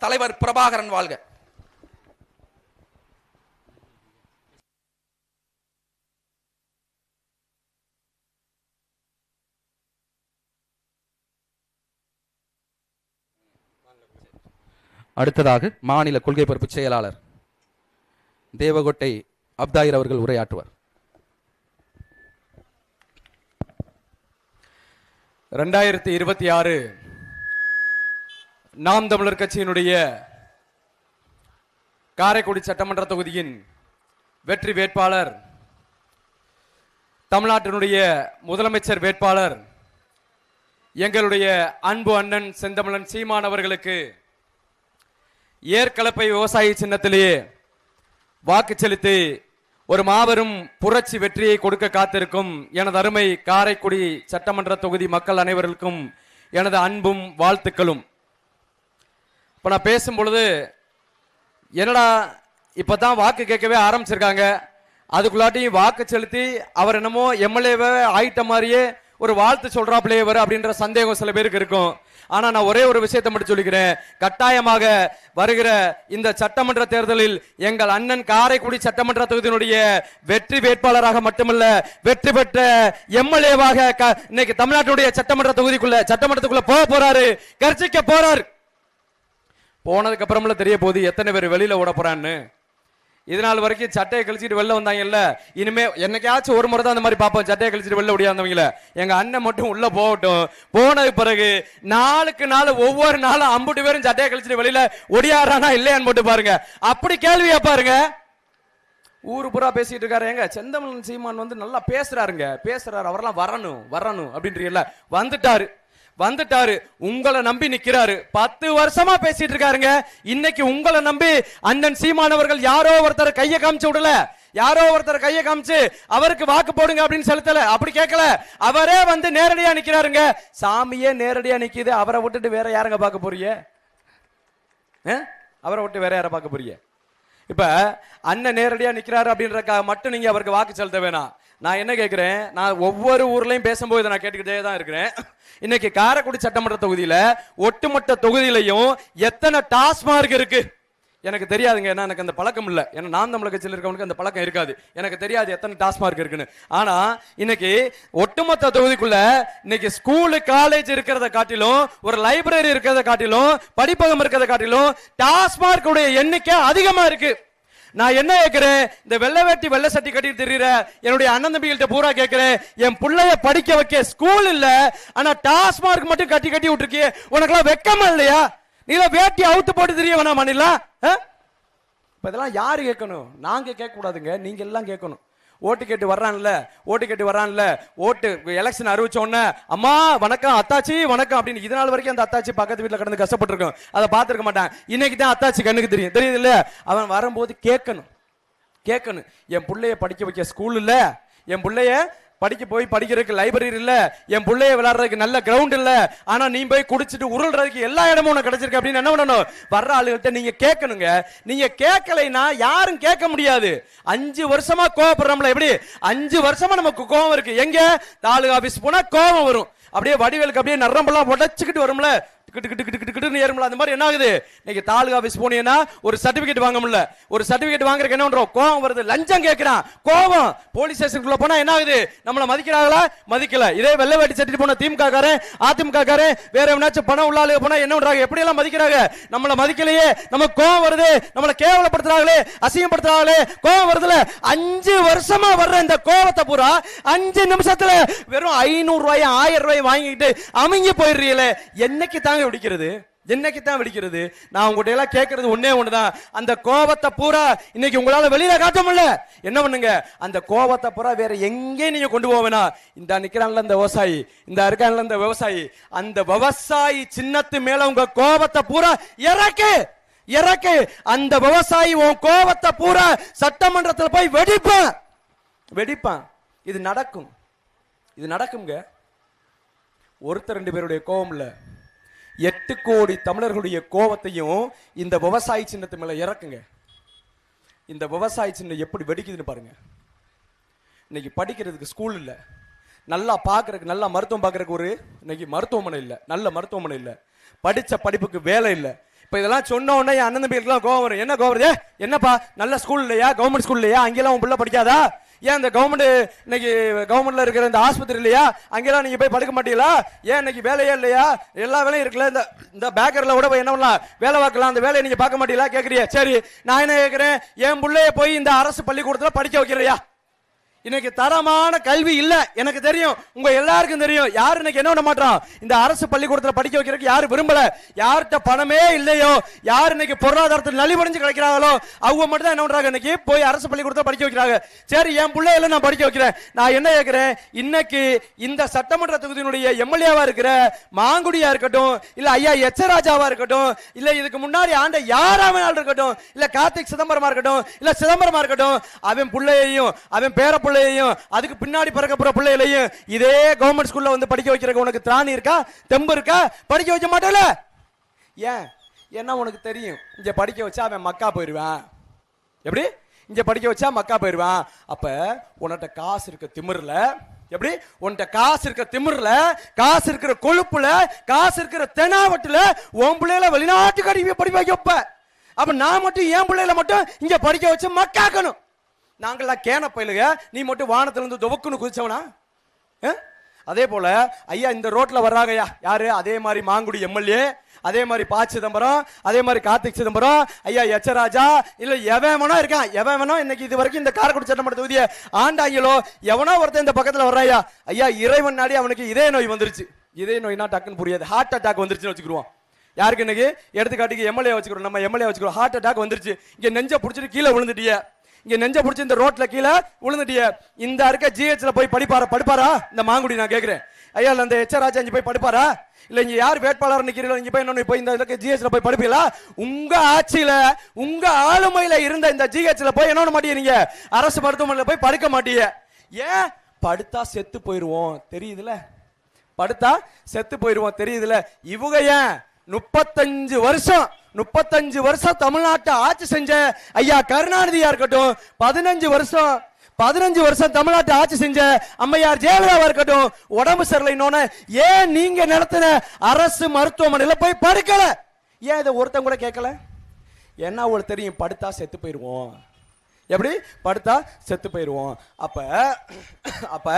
தலைவர் பிரபாகரன் வாழ்க. அடுத்ததாக மாநில கொள்கை பொறுப்பு செயலாளர் தேவகோட்டை அப்தாயிர் அவர்கள் உரையாற்றுவார். 2026 நாம் தமிழர் கட்சியினுடைய காரைக்குடி சட்டமன்ற தொகுதியின் வெற்றி வேட்பாளர், தமிழ்நாட்டினுடைய முதலமைச்சர் வேட்பாளர் எங்களுடைய அன்பு அண்ணன் செந்தமிழன் சீமான் அவர்களுக்கு ஏற்கலப்பை விவசாயி சின்னத்திலேயே வாக்கு செலுத்தி ஒரு மாபெரும் புரட்சி வெற்றியை கொடுக்க காத்திருக்கும் எனது அருமை காரைக்குடி சட்டமன்ற தொகுதி மக்கள் அனைவருக்கும் எனது அன்பும் வாழ்த்துக்களும். இப்போ நான் பேசும் பொழுது என்னடா இப்பதான் வாக்கு கேட்கவே ஆரம்பிச்சிருக்காங்க, அதுக்குள்ளாட்டியும் வாக்கு செலுத்தி அவர் என்னமோ எம்எல்ஏவே ஆயிட்ட மாதிரியே ஒரு வாழ்த்து சொல்றாப்லே வர அப்படின்ற சந்தேகம் சில பேருக்கு இருக்கும். ஆனா நான் ஒரே ஒரு விஷயத்தை மட்டும் சொல்லிக்கிறேன், கட்டாயமாக வருகிற இந்த சட்டமன்ற தேர்தலில் எங்கள் அண்ணன் காரைக்குடி சட்டமன்ற தொகுதியினுடைய வெற்றி வேட்பாளராக மட்டுமல்ல, வெற்றி பெற்ற எம்எல்ஏவாக இன்னைக்கு தமிழ்நாட்டுடைய சட்டமன்றத்துக்குள்ள போக போறாரு, கர்ஜிக்க போறாரு. போனதுக்கு அப்புறம்ல தெரிய போகுது எத்தனை பேர் வெளியில ஓட போறான்னு. இதனால் வரைக்கும் சட்டையை கழிச்சிட்டு வெளில வந்தாங்கல்ல, இனிமே என்னைக்காச்சும் ஒரு முறை தான் அந்த மாதிரி பார்ப்போம், சட்டையை கழிச்சிட்டு வெளில ஓடியாந்தவங்கள. எங்க அண்ணன் மட்டும் உள்ள போகட்டும், போனதுக்கு பிறகு நாளுக்கு நாள் ஒவ்வொரு நாளும் 50 பேரும் சட்டையை கழிச்சிட்டு வெளியில ஒடியாரானா இல்லையான்னு போட்டு பாருங்க. அப்படி கேள்வியா பாருங்க. ஊரு புறா பேசிட்டு இருக்காரு, எங்க செந்தமிழன் சீமான் வந்து நல்லா பேசுறாரு, அவரெல்லாம் வரணும் அப்படின்றீங்கல்ல, வந்துட்டாரு. உங்களை நம்பி நிக்கிறாரு. 10 வருஷமா பேசிட்டு இருக்காருங்க. இன்னைக்கு உங்களை நம்பி அண்ணன் சீமானவர்கள் யாரோ ஒருத்தர் கையை காமிச்சு விடல, யாரோ ஒருத்தர் கையை காமிச்சு அவருக்கு வாக்கு போடுங்க அப்படின்னு செலுத்தல, அப்படி கேட்கல, அவரே வந்து நேரடியா நிக்கிறாருங்க. சாமியே நேரடியா நிக்குது, அவரை விட்டுட்டு வேற யாருங்க பார்க்க போறீங்க? அவரை விட்டு வேற யாரை பார்க்க போறீங்க? இப்ப அண்ணன் நேரடியா நிக்கிறாரு அப்படின்றதுக்காக மட்டும் நீங்க அவருக்கு வாக்கு செலுத்த வேணாம். நான் என்ன கேட்கிறேன், நான் ஒவ்வொரு ஊர்லயும் பேசும்போது நான் கேட்டுக்கிட்டே தான் இருக்கிறேன். இன்னைக்கு காரைக்குடி சட்டமன்ற தொகுதியில ஒட்டுமொத்த தொகுதியிலையும் எத்தனை டாஸ்மார்க் இருக்கு எனக்கு தெரியாதுங்க. ஏன்னா எனக்கு அந்த பழக்கம் இல்லை, ஏன்னா நாம் தமிழர் கட்சியில் இருக்கவனுக்கு அந்த பழக்கம் இருக்காது, எனக்கு தெரியாது எத்தனை டாஸ்மார்க் இருக்குன்னு. ஆனா இன்னைக்கு ஒட்டுமொத்த தொகுதிக்குள்ள இன்னைக்கு ஸ்கூலு காலேஜ் இருக்கிறத காட்டிலும், ஒரு லைப்ரரி இருக்கிறத காட்டிலும், படிப்பகம் இருக்கிறத காட்டிலும் டாஸ்மார்க் உடைய எண்ணிக்கை அதிகமா இருக்கு. நான் என்ன கேட்கிறேன், இந்த வெள்ளை வேட்டி வெள்ளை சட்டி கட்டிட்டு தெரியுற என்னுடைய அண்ணன் தம்பிகள்கிட்ட பூரா கேட்கிறேன், என் பிள்ளைய படிக்க வைக்க ஸ்கூல் இல்ல, ஆனா டாஸ்மார்க் மட்டும் கட்டி விட்டுருக்கிய, உனக்கெல்லாம் வெக்கமா இல்லையா? நீல வேட்டி அவுத்து போட்டு தெரிய வேணாம் மாநில. இப்ப இதெல்லாம் யாரு கேட்கணும்? நாங்க கேட்க கூடாதுங்க, நீங்க எல்லாம் கேட்கணும். ஓட்டு கேட்டு வர்றான்ல, ஓட்டு எலெக்ஷன் அறிவிச்ச உடனே அம்மா வணக்கம், அத்தாச்சி வணக்கம் அப்படின்னு இது நாள் வரைக்கும் அந்த அத்தாச்சி பக்கத்து வீட்டுல கடந்து கஷ்டப்பட்டு இருக்கோம், அதை பார்த்துருக்க மாட்டான். இன்னைக்கு தான் அத்தாச்சி கண்ணுக்கு தெரியுது இல்ல. அவன் வரும்போது கேட்கணும், என் பிள்ளைய படிக்க வைக்க ஸ்கூல் இல்ல, என் பிள்ளைய படிக்கிறதுக்கு லைப்ரரி இல்ல, என் பிள்ளைய விளையாடுறதுக்கு நல்ல கிரவுண்ட் இல்ல, ஆனா நீ போய் குடிச்சிட்டு உருள்றதுக்கு எல்லா இடமும் உனக்கு கிடைச்சிருக்கு அப்படின்னு என்ன பண்ணணும்? வர்ற ஆளுகிட்ட நீங்க கேட்கணுங்க. நீங்க கேட்கலைன்னா யாரும் கேட்க முடியாது. 5 வருஷமா கோவப்படுறோம்ல, எப்படி 5 வருஷமா நமக்கு கோவம் இருக்கு. எங்க தாலுகா ஆபீஸ் போனா கோவம் வரும், அப்படியே வடிவேலுக்கு அப்படியே நரம்பெல்லாம் உடச்சுக்கிட்டு வரும்ல, ஏறும்ல, அந்த மாதிரி என்ன ஆகுது? இன்னைக்கு தாலுகா ஆபீஸ் போனீங்கன்னா ஒரு சர்டிபிகேட் வாங்க முடியல, ஒரு சர்டிபிகேட் வாங்குறதுக்கு என்ன பண்றோம்? கோவம் வருது, லஞ்சம் கேட்கிறான், கோவம். போலீஸ் ஸ்டேஷனுக்குள்ள போனா என்ன ஆகுது? நம்மள மதிக்கிறாங்களா? மதிக்கல. இதே வெள்ளை வேட்டி சட்டிட்டு போன திமுக காரன், அதிமுக காரன், வேற எவனாச்சும் பணம் உள்ள ஆளுங்க போனா என்ன பண்றாங்க? எப்படி எல்லாம் மதிக்கிறாங்க? நம்மள மதிக்கலையே, நமக்கு கோவம் வருது, நம்மள கேவலப்படுத்துறாங்களே, அசிங்கப்படுத்துறாங்களே, கோவம் வருதுல. 5 வருஷமா வர்ற இந்த கோவத்தை பூரா 5 நிமிஷத்துல வெறும் 500 ரூபாய் 1000 ரூபாய் வாங்கிட்டு அமைங்கி போயிடுறீங்களே, என்னைக்கு தாங்க வெடிக்கிறது? நான் உங்ககிட்ட எல்லாம் கேட்கறது ஒன்னே ஒண்ணுதான், அந்த கோபத்தை பூரா இன்னைக்கு உங்களால வெளியில காட்ட முடியல. என்ன பண்ணுங்க, அந்த கோபத்தை பூரா வேற எங்கேயும் நீங்க கொண்டு போவேனா? இந்த நிக்கிறான்ல இந்த விவசாயி, இந்த இருக்கான்ல இந்த விவசாயி, அந்த விவசாயி சின்னத்து மேல உங்க கோபத்தை பூரா இறக்கு. அந்த விவசாயி உன் கோபத்தை பூரா சட்டமன்றத்தில் போய் வெடிப்பான். இது நடக்குங்க. ஒருத்தர் 2 பேருடைய கோபம் இல்ல, 8 கோடி தமிழர்களுடைய கோபத்தையும் இந்த விவசாயி சின்னத்து மேல இறக்குங்க. இந்த விவசாயி சின்னம் எப்படி வெடிக்குதுன்னு பாருங்க. இன்னைக்கு படிக்கிறதுக்கு ஸ்கூல் இல்ல, நல்லா பாக்குறதுக்கு, நல்லா மருத்துவம் பாக்குறதுக்கு இன்னைக்கு மருத்துவமனை இல்ல, நல்ல மருத்துவமனை இல்ல, படிச்ச படிப்புக்கு வேலை இல்ல. இப்ப இதெல்லாம் சொன்ன உடனே என் அண்ணன் தம்பிகளுக்குலாம் கோவம் வரும். என்ன கோவம் வருது? என்னப்பா நல்ல ஸ்கூல் இல்லையா, கவர்மெண்ட் ஸ்கூல் இல்லையா, அங்கெல்லாம் உன் பிள்ளை படிக்காதா? ஏன் இந்த கவர்மெண்ட் இன்னைக்கு கவர்மெண்ட்ல இருக்கிற இந்த ஆஸ்பத்திரி இல்லையா, அங்கெல்லாம் நீங்க போய் படுக்க மாட்டீங்களா? ஏன் இன்னைக்கு வேலையே இல்லையா? எல்லா வேலையும் இருக்குல்ல, இந்த பேக்கர்ல கூட போய் என்ன பண்ணலாம், வேலை பார்க்கலாம், அந்த வேலையை நீங்க பார்க்க மாட்டீங்களா கேட்கறியா? சரி, நான் என்ன கேட்கிறேன், என் பிள்ளைய போய் இந்த அரசு பள்ளிக்கூடத்துல படிக்க வைக்கிறியா? இன்னைக்கு தரமான கல்வி இல்ல, எனக்கு தெரியும், உங்க எல்லாருக்கும் தெரியும். யாரு இன்னைக்கு என்ன பண்ண மாட்டான், இந்த அரசு பள்ளிக்கூடத்துல படிக்க வைக்கிறதுக்கு யாரு விரும்பல? யார்கிட்ட பணமே இல்லையோ, யார் இன்னைக்கு பொருளாதாரத்தில் நலிவடைஞ்சு கிடைக்கிறாங்களோ அவங்க மட்டும் தான் என்ன பண்றாங்க, இன்னைக்கு போய் அரசு பள்ளிக்கூடத்துல படிக்க வைக்கிறாங்க. சரி, என் பிள்ளைகளை நான் படிக்க வைக்கிறேன். நான் என்ன கேட்கிறேன், இன்னைக்கு இந்த சட்டமன்ற தொகுதியினுடைய எம்எல்ஏவா இருக்கிற மாங்குடியா இருக்கட்டும், இல்ல ஐயா எச்சராஜாவா இருக்கட்டும், இல்ல இதுக்கு முன்னாடி ஆண்ட யாராவது இருக்கட்டும், இல்ல கார்த்திக் சிதம்பரமா இருக்கட்டும், இல்ல சிதம்பரமா இருக்கட்டும், அவன் பிள்ளையையும் அவன் பேர அதுக்கு பின்னாடி பிறக்க போற பிள்ளைகளையும் இதே கவர்மெண்ட் ஸ்கூல்ல வந்து படிக்க வைக்கிறதுக்கு உனக்கு திராணி இருக்கா, தெம்பு இருக்கா? படிக்க வைக்க மாட்டேல. ஏன்? என்ன உனக்கு தெரியும், இங்க படிக்க வச்சா அவன் மக்கா போயிருவான். எப்படி? இங்க படிக்க வச்சா மக்கா போயிருவான். அப்ப உன்கிட்ட காசு இருக்க திமிர்ல, எப்படி உன்கிட்ட காசு இருக்க திமிர்ல, காசு இருக்கிற கொழுப்புல, காசு இருக்கிற தெனாவட்டுல உன் பிள்ளைகளை வெளிநாட்டுக்கு அடிக்க படிக்க வைக்க. அப்ப நான் மட்டும் என் பிள்ளைகளை மட்டும் இங்க படிக்க வச்சு மக்காக்கணும். நாங்கள்லாம் கேன பயிலுக, நீ மட்டும் வானத்துல இருந்து துவக்குன்னு குதிச்சவனா? அதே போல ஐயா இந்த ரோட்ல வர்றாங்கய்யா யாரு, அதே மாதிரி மாங்குடி எம்எல்ஏ, அதே மாதிரி ப. சிதம்பரம், அதே மாதிரி கார்த்திக் சிதம்பரம், ஐயா எச்சராஜா, இல்ல எவனோ இருக்கான், எவனோ இன்னைக்கு இது வரைக்கும் இந்த காரைக்குடி சட்டமன்ற தொகுதியை ஆண்டாங்களோ எவனோ ஒருத்தன் இந்த பக்கத்துல வர்றாயா, ஐயா இறைவன் நாடி அவனுக்கு இதய நோய் வந்துருச்சு. இதய நோய்னா டக்குன்னு புரியாது, ஹார்ட் அட்டாக் வந்துருச்சுன்னு வச்சுக்கிடுவோம். யாருக்கு இன்னைக்கு எடுத்துக்காட்டுக்கு எம்எல்ஏ வச்சுக்கிறோம், நம்ம எம்எல்ஏ வச்சுக்கிறோம், ஹார்ட் அட்டாக் வந்துருச்சு, இங்க நெஞ்ச புடிச்சிட்டு கீழே விழுந்துட்டிய, இங்க நெஞ்ச புடிச்சு இந்த ரோட்ல கீழே விழுந்துட்டிய, இந்த இருக்க ஜிஹெச்ல போய் படுப்பாரா இந்த மாங்குடி? நான் கேக்குறேன் ஐயா, அந்த எச்சராஜா இங்க போய் படுப்பாரா? இல்ல இங்க யார் வேட்பாளர் நிக்கிறீங்களோ இங்க போய் என்ன போய் இந்த ஜிஹெச்ல போய் படுப்பீங்களா? உங்க ஆட்சியில உங்க ஆளுமையில இருந்த இந்த ஜிஹெச்ல போய் என்ன மாட்டீங்க, நீங்க அரசு மருத்துவமனையில போய் படுக்க மாட்டீங்க. ஏன்? படுத்தா செத்து போயிருவோம் தெரியுதுல, படுத்தா செத்து போயிருவோம் தெரியுதுல. இவங்க ஏன் 35 வருஷம் தமிழ்நாட்டை ஆட்சி செஞ்ச ஐயா கருணாநிதியா இருக்கட்டும், 15 வருஷம் தமிழ்நாட்டை ஆட்சி செஞ்ச அம்மையார் ஜெயலலிதாவா இருக்கட்டும், உடம்பு சரியில்லைன்னு ஏன் நீங்க நடத்தின அரசு மருத்துவமனையில போய் படுக்கல? ஏன் இதை ஒருத்தன் கூட கேட்கல? என்ன உங்களுக்கு தெரியும், படுத்தா செத்து போயிருவோம். எப்படி? படுத்தா செத்து போயிருவோம். அப்ப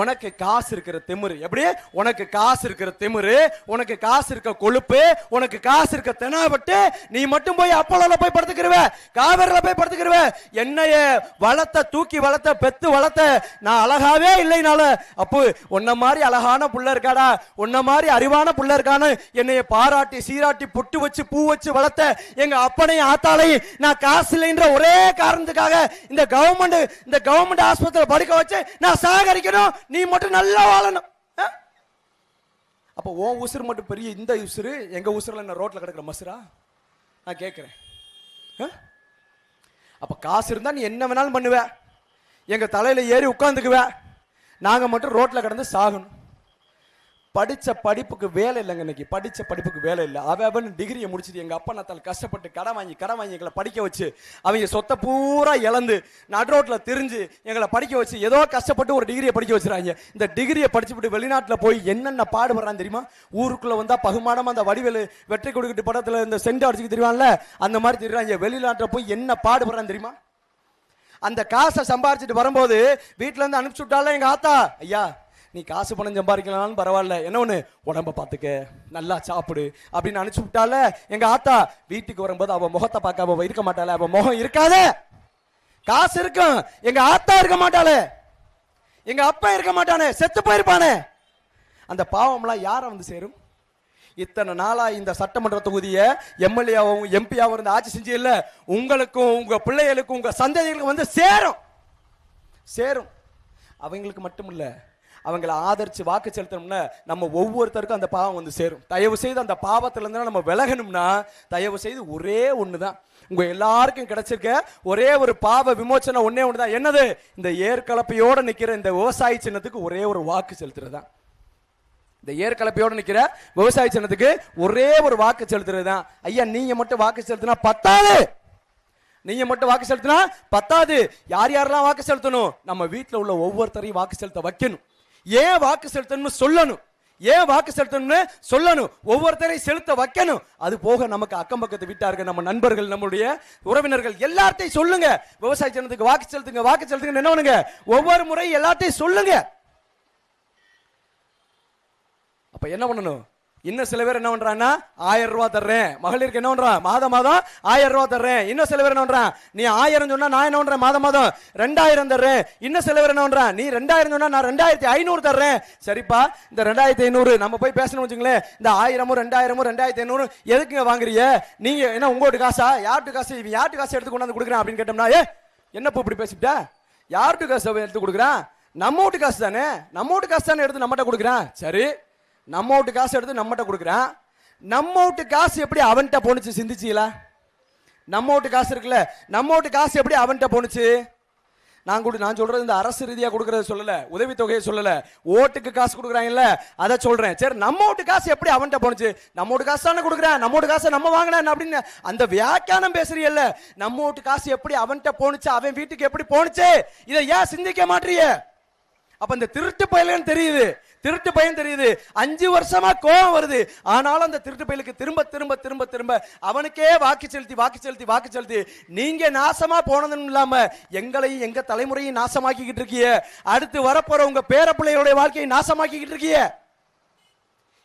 உனக்கு காசு இருக்கிற திமிரு, எப்படி உனக்கு காசு இருக்கிற திமிரு, உனக்கு காசு இருக்க கொழுப்பு, உனக்கு காசு இருக்க தெனாவட்டு, நீ மட்டும் போய் அப்போலோல போய் படுத்துக்கிருவ, காவேரில போய் படுத்துக்கிருவ. என்னைய வளர்த்த, தூக்கி வளர்த்த, பெத்து வளர்த்த நான் அழகாவே இல்லைனால, அப்போ உன்ன மாதிரி அழகான புள்ள இருக்காடா, உன்ன மாதிரி அறிவான புள்ள இருக்கான்னு என்னைய பாராட்டி சீராட்டி பொட்டு வச்சு பூ வச்சு வளர்த்த எங்க அப்பனையும் ஆத்தாலையும் நான் காசு இல்லைன்ற ஒரே காரணத்துக்காக இந்த கவர்மெண்ட் ஆஸ்பத்திரியில் படுக்க வச்சு நான் சாகரிக்கணும், நீ மட்டும் நல்லா வாழணும். அப்ப உன் உசுறு மட்டும் பெரிய, இந்த உசுறு எங்க உசுறுல என்ன ரோட்ல கிடக்குற மசுரா? நான் கேட்கிறேன். அப்ப காசு இருந்தா நீ என்ன வேணாலும் பண்ணுவ, எங்க தலையில ஏறி உட்கார்ந்துக்குவ, நாங்க மட்டும் ரோட்ல கிடந்து சாகணும். படிச்ச படிப்புக்கு வேலை இல்லைங்க, இன்னைக்கு படிச்ச படிப்புக்கு வேலை இல்லை. அவன் டிகிரியை முடிச்சுட்டு எங்க அப்பா நான் கஷ்டப்பட்டு கடன் வாங்கி எங்களை படிக்க வச்சு அவங்க சொத்தை பூரா இழந்து நடுரோட்ல திரிஞ்சு எங்களை படிக்க வச்சு ஏதோ கஷ்டப்பட்டு ஒரு டிகிரியை படிக்க வச்சுறாங்க. இந்த டிகிரியை படிச்சுட்டு வெளிநாட்டுல போய் என்னென்ன பாடுபடுறான்னு தெரியுமா? ஊருக்குள்ள வந்தா பகுமானமா அந்த வடிவேலு வெற்றி கொடுக்கிட்டு படத்துல இந்த சென்ட் அடிச்சுக்கு தெரியுவான்ல, அந்த மாதிரி தெரியுறாங்க. வெளிநாட்டுல போய் என்ன பாடுபடுறான்னு தெரியுமா? அந்த காசை சம்பாரிச்சுட்டு வரும்போது வீட்டுல இருந்து அனுப்பிச்சு விட்டால எங்க ஆத்தா, ஐயா நீ காசு பணம் சம்பாதிக்கலாம் பரவாயில்ல, என்ன ஒண்ணு உடம்ப பாத்துக்க, நல்லா சாப்பிடு அப்படின்னு அனுப்பிச்சு விட்டால எங்க ஆத்தா. வீட்டுக்கு வரும்போது அவ முகத்தை பார்க்க அவ இருக்க மாட்டாள, அவ முகம் இருக்காத, காசு இருக்கும், எங்க ஆத்தா இருக்க மாட்டாளே, எங்க அப்பா இருக்க மாட்டானே, செத்து போயிருப்பானே. அந்த பாவம்லாம் யார வந்து சேரும்? இத்தனை நாளா இந்த சட்டமன்ற தொகுதிய எம்எல்ஏவும் எம்பியாவும் இருந்து ஆட்சி செஞ்சு இல்ல, உங்களுக்கும் உங்க பிள்ளைகளுக்கும் உங்க சந்ததிகளுக்கும் வந்து சேரும். அவங்களுக்கு மட்டும் இல்ல, அவங்களை ஆதரிச்சு வாக்கு செலுத்தணும்னா நம்ம ஒவ்வொருத்தருக்கும் அந்த பாவம் வந்து சேரும். தயவு செய்து அந்த பாவத்துல இருந்து நம்ம விலகணும்னா தயவு செய்து ஒரே ஒண்ணுதான், உங்க எல்லாருக்கும் கிடைச்சிருக்க ஒரே ஒரு பாவ விமோச்சனை ஒன்னே ஒண்ணுதான். என்னது? இந்த ஏற்கலப்பையோட நிக்கிற இந்த விவசாய சின்னத்துக்கு ஒரே ஒரு வாக்கு செலுத்துறதுதான். இந்த ஏற்கலப்பையோட நிக்கிற விவசாய சின்னத்துக்கு ஒரே ஒரு வாக்கு செலுத்துறதுதான். ஐயா நீங்க மட்டும் வாக்கு செலுத்தினா பத்தாது, நீங்க மட்டும் வாக்கு செலுத்தினா பத்தாது. யார் யாரெல்லாம் வாக்கு செலுத்தணும்? நம்ம வீட்டில் உள்ள ஒவ்வொருத்தரையும் வாக்கு செலுத்த வைக்கணும். ஏன் வாக்கு செலுத்தணும்னு சொல்லணும். ஏன் வாக்கு செலுத்தணும்னு சொல்லணும், ஒவ்வொருத்தரையும் செலுத்த வைக்கணும். அது போக நமக்கு அக்கம் பக்கத்து வீட்டார்கள், நம்ம நண்பர்கள், நம்முடைய உறவினர்கள் எல்லார்ட்டையும் சொல்லுங்க, விவசாய ஜனத்துக்கு வாக்கு செலுத்துங்க, வாக்கு செலுத்துங்க. என்ன பண்ணுங்க, ஒவ்வொரு முறை எல்லார்ட்டையும் சொல்லுங்க. அப்ப என்ன பண்ணணும், இன்னும் சில பேர் என்ன பண்றான்னா 1000 ரூபாய் தர்றேன், மகளிருக்கு என்ன பண்றான் மாதம் மாதம் 1000 ரூபாய் தர்றேன். இன்னும் சில பேர் என்ன பண்றான், நீ 1000 சொன்னா நான் என்ன பண்றேன் மாதம் மாதம் 2000 தர்றேன். இன்னும் சில பேர் என்ன பண்றான், நீ 2000 சொன்னா நான் 2500 தர்றேன். சரிப்பா, இந்த 2500 நம்ம போய் பேசணும் வச்சுங்களேன், இந்த 1000 2000 2500 எதுக்குங்க வாங்குறீங்க, நீங்க என்ன உங்களோட காசா, யார்ட்டு காசு, யார்ட்டு காசு எடுத்து கொண்டாந்து கொடுக்குறேன் அப்படின்னு கேட்டோம்னா, என்னப்பா இப்படி பேசிட்டா, யார்ட்டு காசு எடுத்து கொடுக்குறான், நம்ம வீட்டு காசு தானே, நம்ம வீட்டு காசு தானே எடுத்து நம்மகிட்ட கொடுக்குறான். சரி, நம்ம வீட்டு காசு எடுத்து நம்மகிட்ட கொடுக்குறான், நம்ம வீட்டு காசு எப்படி அவன்கிட்ட போனுச்சு சிந்திச்சீங்களா? நம்ம வீட்டு காசு இருக்குல்ல, நம்ம வீட்டு காசு எப்படி அவன்கிட்ட போனுச்சு? நான் சொல்றது இந்த அரசு ரீதியா கொடுக்கறத சொல்லல, உதவித்தொகையை சொல்லல, ஓட்டுக்கு காசு கொடுக்குறாங்கல்ல அதை சொல்றேன். சரி, நம்ம வீட்டு காசு எப்படி அவன்கிட்ட போனுச்சு? நம்ம வீட்டு காசு தானே கொடுக்குறேன், நம்ம வீட்டு காசை நம்ம வாங்கினேன் அப்படின்னு அந்த வியாக்கியானம் பேசுறீல்ல, நம்ம வீட்டு காசு எப்படி அவன்கிட்ட போனுச்சு, அவன் வீட்டுக்கு எப்படி போனுச்சு, இதை ஏன் சிந்திக்க மாட்டீங்க? அப்ப இந்த திருட்டு பையன் தெரியுது, திருட்டு பையன் தெரியுது, 5 வருஷமா கோபம் வருது. ஆனாலும் அந்த திருட்டு பையலுக்கு திரும்ப திரும்ப திரும்ப திரும்ப அவனுக்கே வாக்கு செலுத்தி வாக்கு செலுத்தி வாக்கு செலுத்தி நீங்க நாசமா போனதும் இல்லாம எங்களையும் எங்க தலைமுறையும் நாசமாக்கிக்கிட்டு இருக்கீங்க. அடுத்து வரப்போற உங்க பேர பிள்ளைகளுடைய வாழ்க்கையை நாசமாக்கிக்கிட்டு இருக்கீங்க.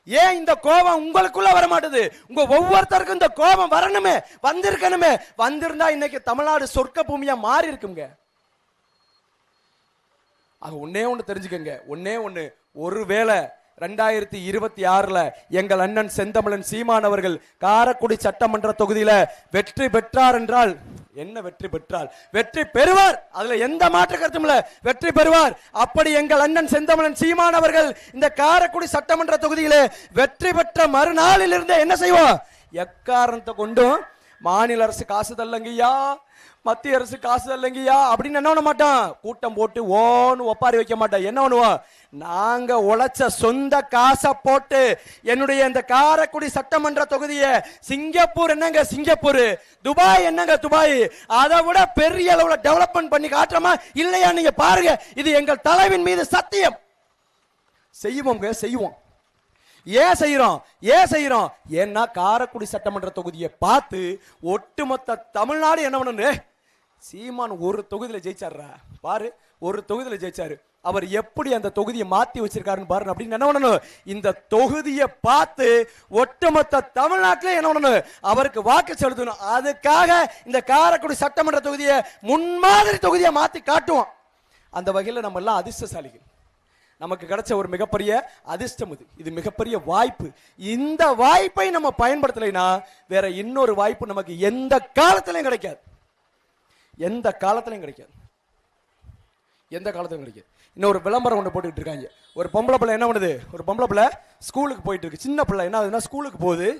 ஏன் இந்த கோபம் உங்களுக்குள்ள வர மாட்டேது? உங்க ஒவ்வொருத்தருக்கும் இந்த கோபம் வரணுமே, வந்திருக்கணுமே. வந்திருந்தா இன்னைக்கு தமிழ்நாடு சொர்க்க பூமியா மாறி இருக்குங்க. ஆக ஒன்னே ஒன்று தெரிஞ்சுக்கங்க, ஒன்னே ஒன்று, ஒருவேளை 2026 எங்கள் அண்ணன் செந்தமிழன் சீமான் அவர்கள் காரைக்குடி சட்டமன்ற தொகுதியில வெற்றி பெற்றார் என்றால், என்ன வெற்றி பெற்றால் வெற்றி பெறுவார், அதுல எந்த மாற்று கருத்தும் இல்ல, வெற்றி பெறுவார். அப்படி எங்கள் அண்ணன் செந்தமிழன் சீமான் அவர்கள் இந்த காரைக்குடி சட்டமன்ற தொகுதியில வெற்றி பெற்ற மறுநாளில் இருந்து என்ன செய்வோம், எக்காரணத்தை கொண்டும் மாநில அரசு காசு தள்ளங்கய்யா, மத்திய அரசு காசு தள்ளங்கய்யா அப்படின்னு என்ன பண்ண மாட்டான், கூட்டம் போட்டு ஓன்னு ஒப்பாரி வைக்க மாட்டான். என்ன பண்ணுவோம், நாங்க உழைச்ச சொந்த காசை போட்டு என்னுடைய இந்த காரைக்குடி சட்டமன்ற தொகுதியை சிங்கப்பூர் என்னங்க சிங்கப்பூர், துபாய் என்னங்க துபாய், அதை விட பெரிய அளவுல டெவலப்மெண்ட் பண்ணி காட்டுறோமா இல்லையா நீங்க பாருங்க. இது எங்கள் தலைவின் மீது சத்தியம். செய்வோங்க, செய்வோம். ஏன் செய்யறோம், ஏன்னா காரைக்குடி சட்டமன்ற தொகுதியை பார்த்து ஒட்டுமொத்த தமிழ்நாடு என்ன பண்ணு, சீமான் ஒரு தொகுதியில ஜெயிச்சாரா பாரு, ஒரு தொகுதியில ஜெயிச்சாரு, அவர் எப்படி அந்த தொகுதியை மாத்தி வச்சிருக்காருன்னு பாரு அப்படின்னு என்ன பண்ணணும், இந்த தொகுதியை பார்த்து ஒட்டுமொத்த தமிழ்நாட்டிலே என்ன பண்ணணும், அவருக்கு வாக்கு செலுத்தணும். அதுக்காக இந்த காரைக்குடி சட்டமன்ற தொகுதியை முன்மாதிரி தொகுதியை மாத்தி காட்டுவோம். அந்த வகையில் நம்ம எல்லாம் அதிர்ஷ்டசாலிகள். நமக்கு கிடைச்ச ஒரு மிகப்பெரிய அதிர்ஷ்டம் இது மிகப்பெரிய வாய்ப்பு. இந்த வாய்ப்பை நம்ம பயன்படுத்தலைன்னா வேற இன்னொரு வாய்ப்பு நமக்கு எந்த காலத்திலையும் கிடைக்காது, எந்த காலத்திலையும் கிடைக்காது, எந்த காலத்திலும் கிடைக்காது. இன்னொரு விளம்பரம் ஒன்று போட்டுக்கிட்டு இருக்காங்க. ஒரு பொம்பளை பிள்ளை என்ன பண்ணுது, ஒரு பொம்பளை பிள்ளை ஸ்கூலுக்கு போயிட்டு இருக்கு, சின்ன பிள்ளை என்ன ஆகுதுன்னா ஸ்கூலுக்கு போகுது.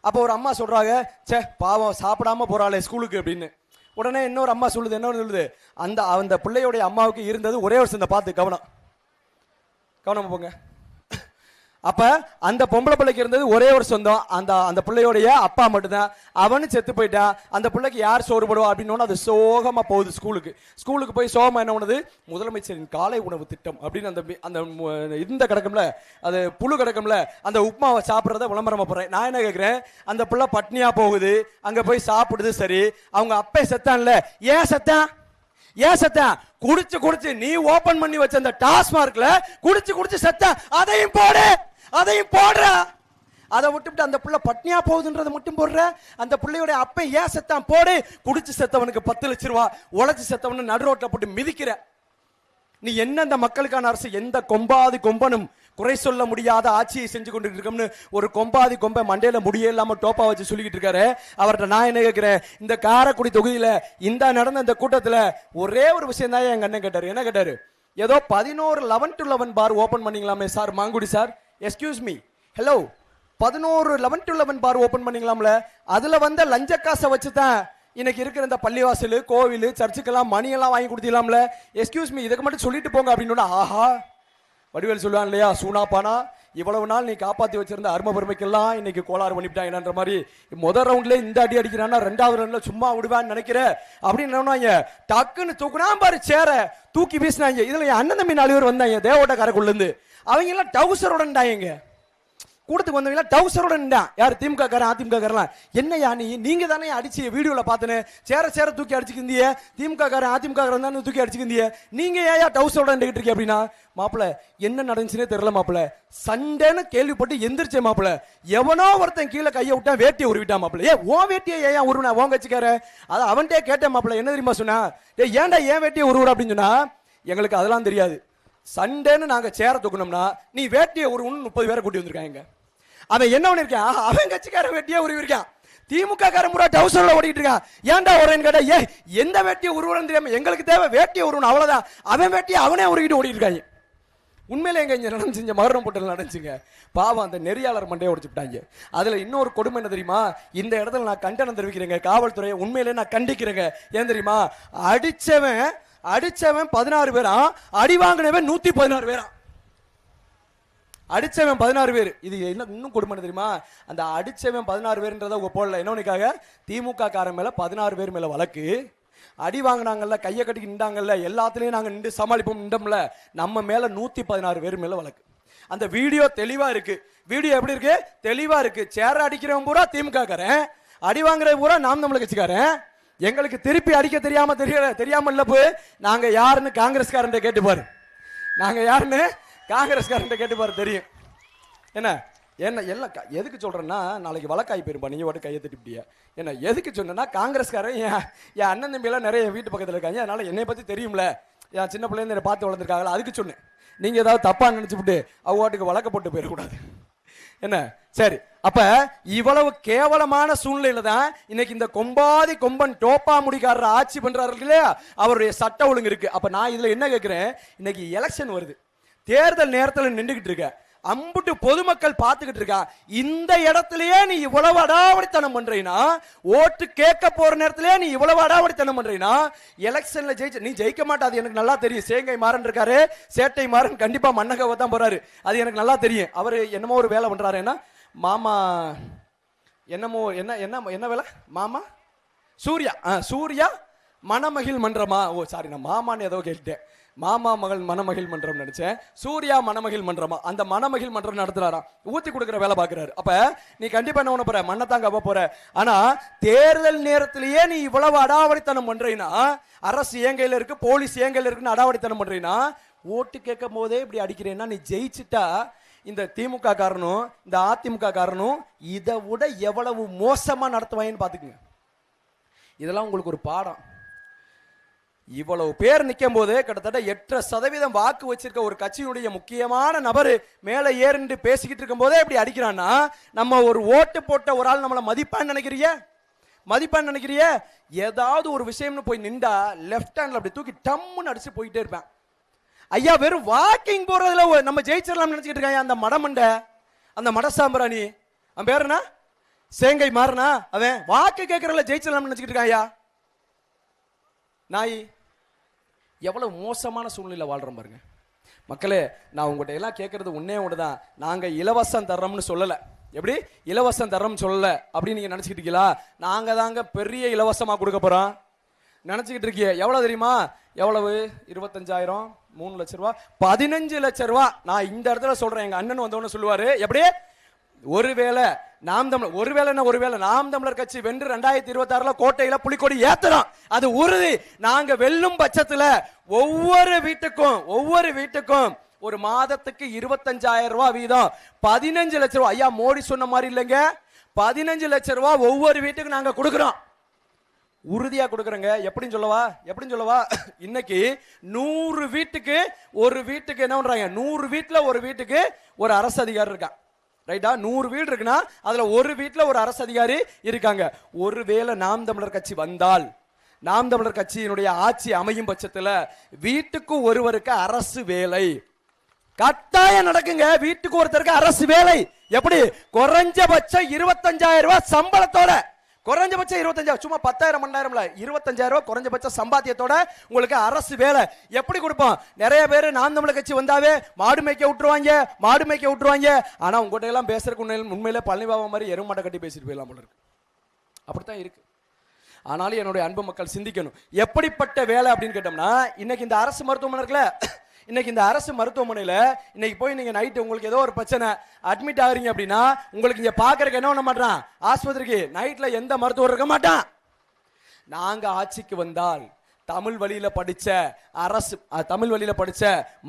அப்போ ஒரு அம்மா சொல்றாங்க, சே பாவம் சாப்பிடாம போறாளே ஸ்கூலுக்கு அப்படின்னு. உடனே இன்னொரு அம்மா சொல்லுது, என்ன சொல்லுது, அந்த பிள்ளையோடைய அம்மாவுக்கு இருந்தது ஒரே ஒரு சின்ன பார்த்து கவனமா போங்க. அப்ப அந்த பொம்பளை பிள்ளைக்கு இருந்தது ஒரே ஒரு சொந்தம், அந்த பிள்ளையோடைய அப்பா மட்டும்தான். அவனு செத்து போயிட்டான். அந்த பிள்ளைக்கு யார் சோறு போடுவா அப்படின்னு அது சோகமா போகுது ஸ்கூலுக்கு போய் சோகமா என்ன பண்ணுது, முதலமைச்சரின் காலை உணவு திட்டம் அப்படின்னு அந்த இந்த கிடக்கும்ல, அது புழு கிடக்கும்ல, அந்த உப்புமாவை சாப்பிட்றத விளம்பரமா போறேன். நான் என்ன கேட்கிறேன், அந்த பிள்ளை பட்னியா போகுது, அங்க போய் சாப்பிடுது. சரி, அவங்க அப்பே செத்தான்ல, ஏன் செத்தான், குடிச்சு நீ ஓபன் பண்ணி வச்ச அந்த டாஸ்மார்க்ல குடிச்சு செத்தான், அதையும் போடுற, அதை விட்டுவிட்டு அந்த புள்ள பட்னியா போகுதுன்றதை மட்டும் போடுற. அந்த பிள்ளையோட அப்ப ஏன் செத்தான் போடு, குடிச்சு செத்தவனுக்கு 10 லட்சம் ரூபாய், உழைச்சு செத்தவனு நடு ரோட்ல போட்டு மிதிக்கிற. நீ என்ன இந்த மக்களுக்கான அரசு, எந்த கொம்பனும் குறை சொல்ல முடியாத ஆட்சியை செஞ்சு கொண்டு இருக்கோம்னு ஒரு கொம்பை மண்டையில முடிய இல்லாம டோப்பா வச்சு சொல்லிக்கிட்டு இருக்காரு. அவர்கிட்ட நான் என்ன கேட்கிறேன், இந்த காரைக்குடி தொகுதியில இந்த நடந்த இந்த கூட்டத்துல ஒரே ஒரு விஷயம் தான் எங்க அண்ணன் கேட்டாரு. என்ன கேட்டாரு, ஏதோ 11 11 to 11 பார் ஓபன் பண்ணீங்களாமே sir, Mangudi sir, excuse me, hello, 11 11 to 11 bar open பண்ணீங்களாம்ல, அதுல வந்த லஞ்ச காசை வச்சுதான் இன்னைக்கு இருக்கிற இந்த பள்ளிவாசல், கோவில், சர்ச்சுக்கெல்லாம் மணியெல்லாம் வாங்கி கொடுத்தீங்களாம்ல, எஸ்கியூஸ் மீ, இதுக்கு மட்டும் சொல்லிட்டு போங்க அப்படின்னு. ஆஹா, வடிவேல் சொல்லுவான் இல்லையா, சூனாப்பானா இவ்வளவு நாள் நீ காப்பாத்தி வச்சிருந்த அருமை பெருமைக்கெல்லாம் இன்னைக்கு கோளாறு பண்ணிவிட்டாங்கன்ற மாதிரி, முதல் ரவுண்ட்ல இந்த அடி அடிக்கிறான்னா 2வது ரவுண்ட்ல சும்மா விடுவான்னு நினைக்கிற அப்படின்னு என்ன டக்குன்னு தூக்குனா பாரு, சேர தூக்கி வீசினாங்க. இதுல என் அண்ணன் தம்பி 4 பேர் வந்தாங்க தேவோட்ட காரைக்குள்ள இருந்து, அவங்க எல்லாம் டவுசர் உடன்டாங்க. கூட்டத்துக்கு வந்தவங்க டவுசரோட நின்றான். யார்? திமுக காரன், அதிமுக காரன். என்னையா நீங்க தானே அடிச்சு வீடியோல பார்த்தனே, சேர தூக்கி அடிச்சுக்கிந்திய, திமுக காரன் அதிமுக காரன் தானே தூக்கி அடிச்சுக்கிந்திய, நீங்க ஏன் டவுசரோட நின்றுட்டு இருக்கீங்க அப்படின்னா, மாப்பிள்ள என்ன நடந்துச்சுன்னே தெரியல மாப்பிள்ள, சண்டைன்னு கேள்விப்பட்டு எந்திரிச்சே மாப்பிள்ள, எவனோ ஒருத்தன் கீழே கையை விட்டா வேட்டியை உருவிட்டான் மாப்பிள்ள. ஓ வேட்டியை ஏன் உருவினா? ஓங்க வச்சுக்கார. அதை அவன்கிட்டே கேட்டேன் மாப்பிள்ள, என்ன தெரியுமா சொன்னா, ஏன்டா ஏன் வேட்டியை உருவுற அப்படின்னு சொன்னா, எங்களுக்கு அதெல்லாம் தெரியாது, சண்டேன்னு நாங்க சேர தூக்கணும்னா நீ வேட்டியை உருவன்னு 30 பேரை கூட்டி வந்திருக்காங்க. அவன் என்ன பண்ணிருக்கான்? அவன் கட்சிக்கார வேட்டியை உருவிருக்கான். திமுக காரன் முறை டவுசர்ல ஓடிட்டு இருக்கான். ஏன்டா ஒரேன்னு கேட்டா, எந்த வேட்டியை உருவன்னு தெரியாம எங்களுக்கு தேவை வேட்டியை உருவணும், அவ்வளவுதான். அவன் வேட்டியை அவனே உருவிட்டு ஓடிட்டு இருக்காங்க. உண்மையில எங்க இங்க நடந்துச்சுங்க, மகரம் போட்டல் நடந்துச்சுங்க. பாவம் அந்த நெறியாளர் மண்டையை உடைச்சுட்டாங்க. அதுல இன்னொரு கொடுமை என்ன தெரியுமா? இந்த இடத்துல நான் கண்டனம் தெரிவிக்கிறேங்க காவல்துறையை, உண்மையிலே நான் கண்டிக்கிறேங்க. ஏன் தெரியுமா? அடிச்சவன் 16 பேரா, அடி வாங்கினவன் 116 பேரா. அடிச்சவன் 16 பேர். இது என்ன இன்னும் கொடுமை தெரியுமா? அந்த அடிச்சவன் 16 பேர்ன்றத உங்க போடல என்னன்னுக்காக, திமுக காரன் மேல 16 பேர் மேல வழக்கு, அடி வாங்கினாங்கல்ல, கையை கட்டி நின்றாங்கல்ல, எல்லாத்துலயும் நாங்க நின்று சமாளிப்போம் நின்றோம்ல, நம்ம மேல 116 பேர் மேல வழக்கு. அந்த வீடியோ தெளிவா இருக்கு. வீடியோ எப்படி இருக்கு? தெளிவா இருக்கு. சேர அடிக்கிறவன் பூரா திமுக காரன், அடி வாங்குறவன் பூரா நாம் தமிழர் கட்சிக்காரன். எங்களுக்கு திருப்பி அடிக்க தெரியாம இல்ல போய் நாங்க யாருன்னு காங்கிரஸ்காரன் கேட்டு பாரு, நாங்க யாருன்னு காங்கிரஸ்காரன் கேட்டு பாரு தெரியும். என்ன என்ன எல்லாம் எதுக்கு சொல்றேன்னா, நாளைக்கு வழக்காய் போயிருப்பா, நீங்க மட்டும் கையை தட்டிப்பிட்டியா. என்ன எதுக்கு சொன்னா, காங்கிரஸ்காரன் என் அண்ணன் தம்பி எல்லாம் நிறைய வீட்டு பக்கத்தில் இருக்காங்க, அதனால என்னை பத்தி தெரியும்ல, என் சின்ன பிள்ளைங்க பார்த்து வளர்ந்துருக்காங்களா, அதுக்கு சொன்னேன். நீங்க ஏதாவது தப்பா நினைச்சுட்டு அவ்வாட்டுக்கு வழக்க போட்டு போயிடக்கூடாது. என்ன சரி, அப்ப இவ்வளவு கேவலமான சூழ்நிலையில தான் இன்னைக்கு இந்த கொம்பாதி கொம்பன் டோப்பா முடிக்காரர் ஆட்சி பண்றாரு இல்லையா, அவருடைய சட்ட ஒழுங்கு இருக்கு. அப்ப நான் இதுல என்ன கேட்கிறேன், இன்னைக்கு எலெக்ஷன் வருது, தேர்தல் நேரத்தில் நின்றுகிட்டு இருக்க, அம்புட்டு பொதுமக்கள் பார்த்துக்கிட்டு இருக்கா, இந்த இடத்துலயே நீ இவ்வளவு அடாவடித்தனம் பண்றீனா, ஓட்டு கேட்க போற நேரத்திலே நீ இவ்வளவு அடாவடித்தனம் பண்றீனா, எலெக்ஷன்ல நீ ஜெயிக்க மாட்டாது எனக்கு நல்லா தெரியும். சேங்கை மாறன் இருக்காரு, சேட்டை மாறன் கண்டிப்பா மன்னகவை தான் போறாரு, அது எனக்கு நல்லா தெரியும். அவரு என்னமோ ஒரு வேலை பண்றாரு, மாமா என்னமோ என்ன வேலை, மாமா சூர்யா மணமகிழ் மன்றமா, ஓ சாரி நான் மாமான்னு ஏதோ கேட்டேன், மாமா மகள் மணமகிழ் மன்றம் நினைச்சேன், சூர்யா மணமகிழ் மன்றமா, அந்த மணமகிழ் மன்றம் நடத்துறாராம், ஊத்தி கொடுக்கிற வேலை பாக்குறாரு. அப்ப நீ கண்டிப்பா என்ன பண்ண போற, மண்ணத்தாங்க அப்ப போற. ஆனா தேர்தல் நேரத்திலேயே நீ இவ்வளவு அடாவடித்தனம் பண்றீனா, அரசு ஏங்கையில இருக்கு, போலீஸ் ஏங்கையில இருக்குன்னு அடாவடித்தனம் பண்றீனா, ஓட்டு கேட்கும் போதே இப்படி அடிக்கிறேன்னா நீ ஜெயிச்சுட்டா இந்த திமுக காரனும் இந்த அதிமுக காரனும் இதை விட எவ்வளவு மோசமா நடத்துவாங்கன்னு பாத்துக்குங்க. இதெல்லாம் உங்களுக்கு ஒரு பாடம். இவ்வளவு பேர் நிற்கும் போது கிட்டத்தட்ட 8% வாக்கு வச்சிருக்க ஒரு கட்சியினுடைய முக்கியமான நபர் மேல ஏறிண்டு பேசிக்கிட்டு இருக்கும் போதே இப்படி அடிக்கிறான்னா, நம்ம ஒரு ஓட்டு போட்ட ஒரு ஆள் நம்மளை மதிப்பான்னு நினைக்கிறிய, ஏதாவது ஒரு விஷயம்னு போய் நின்றா லெஃப்ட் ஹேண்ட்ல அப்படி தூக்கி டம்முன்னு அடிச்சு போயிட்டே இருப்பேன். ஐயா வெறும் வாக்கிங் போறதுல நம்ம ஜெயிச்சிடலாம் நினைச்சிட்டு இருக்காங்க அந்த மடமண்ட, அந்த மடசாம்பிராணி, அவன் பேர் என்ன, சேங்கை மாறனா, அவன் வாக்கு கேட்கறதுல ஜெயிச்சிடலாம் நினைச்சிட்டு இருக்கான். ஐயா நாய் எவ்வளவு மோசமான சூழ்நிலை வாழ்றோம் பாருங்க. மக்களே, நான் உங்கள்கிட்ட எல்லாம் கேட்கறது ஒன்னே ஒன்றுதான், நாங்க இலவசம் தர்றோம்னு சொல்லல. எப்படி இலவசம் தர்றோம் சொல்லல அப்படின்னு நீங்க நினைச்சுக்கிட்டு இருக்கீங்களா? நாங்க தாங்க பெரிய இலவசமா கொடுக்க போறோம் நினைச்சுக்கிட்டு இருக்கீங்க. எவ்வளவு தெரியுமா? எவ்வளவு? 25,000, 3 லட்ச ரூபா, 15 லட்ச ரூபா. நான் இந்த இடத்துல சொல்றேன், எங்க அண்ணன் வந்தவொன்னு சொல்லுவாரு, எப்படி ஒருவேளை நாம் தமிழர் கட்சி வென்று 2026 கோட்டையில புலிக்கொடி ஏத்தலாம், அது உறுதி. நாங்க வெல்லும் பட்சத்துல ஒவ்வொரு வீட்டுக்கும் ஒரு மாதத்துக்கு 25,000 ரூபாய் வீதம், 15 லட்ச ரூபாய். ஐயா மோடி சொன்ன மாதிரி இல்லைங்க, 15 லட்ச ரூபாய் ஒவ்வொரு வீட்டுக்கு நாங்க கொடுக்கிறோம், உறுதியா கொடுக்குறேங்க. எப்படின்னு சொல்லவா, இன்னைக்கு 100 வீட்டுக்கு என்ன பண்றாங்க, 100 வீட்டுல ஒரு வீட்டுக்கு ஒரு அரசு அதிகாரி இருக்கான். ரைட்டா? 100 வீடு இருக்குன்னா அதுல ஒரு வீட்டுல ஒரு அரசு அதிகாரி இருக்காங்க. ஒருவேளை நாம் தமிழர் கட்சி வந்தால், நாம் தமிழர் கட்சியினுடைய ஆட்சி அமையும் பட்சத்துல வீட்டுக்கு ஒருவருக்கு அரசு வேலை கட்டாயம் நடக்குங்க. வீட்டுக்கு ஒருத்தருக்கு அரசு வேலை எப்படி? குறைஞ்சபட்சம் 25,000 ரூபாய் சம்பளத்தோட, குறைஞ்சபட்சம் 25,000, சும்மா 10,000 12,000 25,000 ரூபாய் குறைஞ்சபட்ச சம்பாத்தியத்தோட உங்களுக்கு அரசு வேலை எப்படி கொடுப்போம்? நிறைய பேர் நாம் தமிழர் கட்சி வந்தாவே மாடு மேய்க்க விட்டுருவாங்க. ஆனா உங்ககிட்ட எல்லாம் பேசுறதுக்கு உண்மையில பழனிபாபா மாதிரி எருமாட்டை கட்டி பேசிட்டு போயிடலாம் போல இருக்கு. அப்படித்தான் இருக்கு. ஆனாலும் என்னுடைய அன்பு மக்கள் சிந்திக்கணும், எப்படிப்பட்ட வேலை அப்படின்னு கேட்டோம்னா, இன்னைக்கு இந்த அரசு மருத்துவமனை இருக்குல்ல, இன்னைக்கு இந்த அரசு மருத்துவமனையில இன்னைக்கு போய் நீங்க நைட்டு உங்களுக்கு ஏதோ ஒரு பிரச்சனை அட்மிட் ஆகுறீங்க அப்படின்னா உங்களுக்கு இங்க பாக்குறதுக்கு என்ன பண்ண மாட்டான், ஆஸ்பத்திரிக்கு நைட்ல எந்த மருத்துவர் இருக்க மாட்டான். நாங்க ஆட்சிக்கு வந்தால் தமிழ் வழியில படிச்ச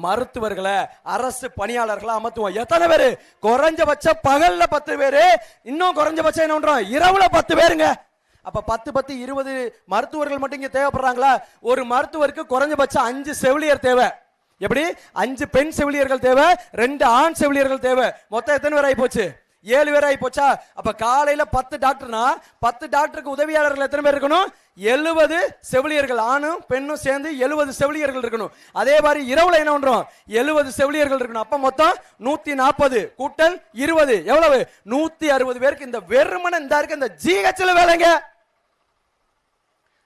மருத்துவர்களை அரசு பணியாளர்களை அமர்த்துவோம். எத்தனை பேரு? குறைஞ்சபட்ச பகல்ல 10 பேரு, இன்னும் குறைஞ்சபட்சம் என்ன பண்றோம், இரவுல 10 பேருங்க. அப்ப 10 20 மருத்துவர்கள் மட்டும் இங்க தேவைப்படுறாங்களா? ஒரு மருத்துவருக்கு குறைஞ்சபட்சம் 5 செவிலியர் தேவை. எப்படி? 5 பெண் செவிலியர்கள் தேவை, 2 ஆண் செவிலியர்கள் தேவை. மொத்தம் எத்தனை பேர் ஆகி போச்சு? 7 பேர் ஆகி போச்சா? அப்ப காலையில 10 டாக்டர்னா 10 டாக்டருக்கு உதவியாளர்கள் எத்தனை பேர் இருக்கணும்? 70 செவிலியர்கள், ஆணும் பெண்ணும் சேர்ந்து 70 செவிலியர்கள் இருக்கணும். அதே மாதிரி இரவுல என்ன பண்றோம், 70 செவிலியர்கள் இருக்கணும். அப்ப மொத்தம் 140 கூட்டல் 20 எவ்வளவு? 160 பேருக்கு இந்த வெறுமனை இந்த இருக்க இந்த ஜிஹெச்ல வேலைங்க.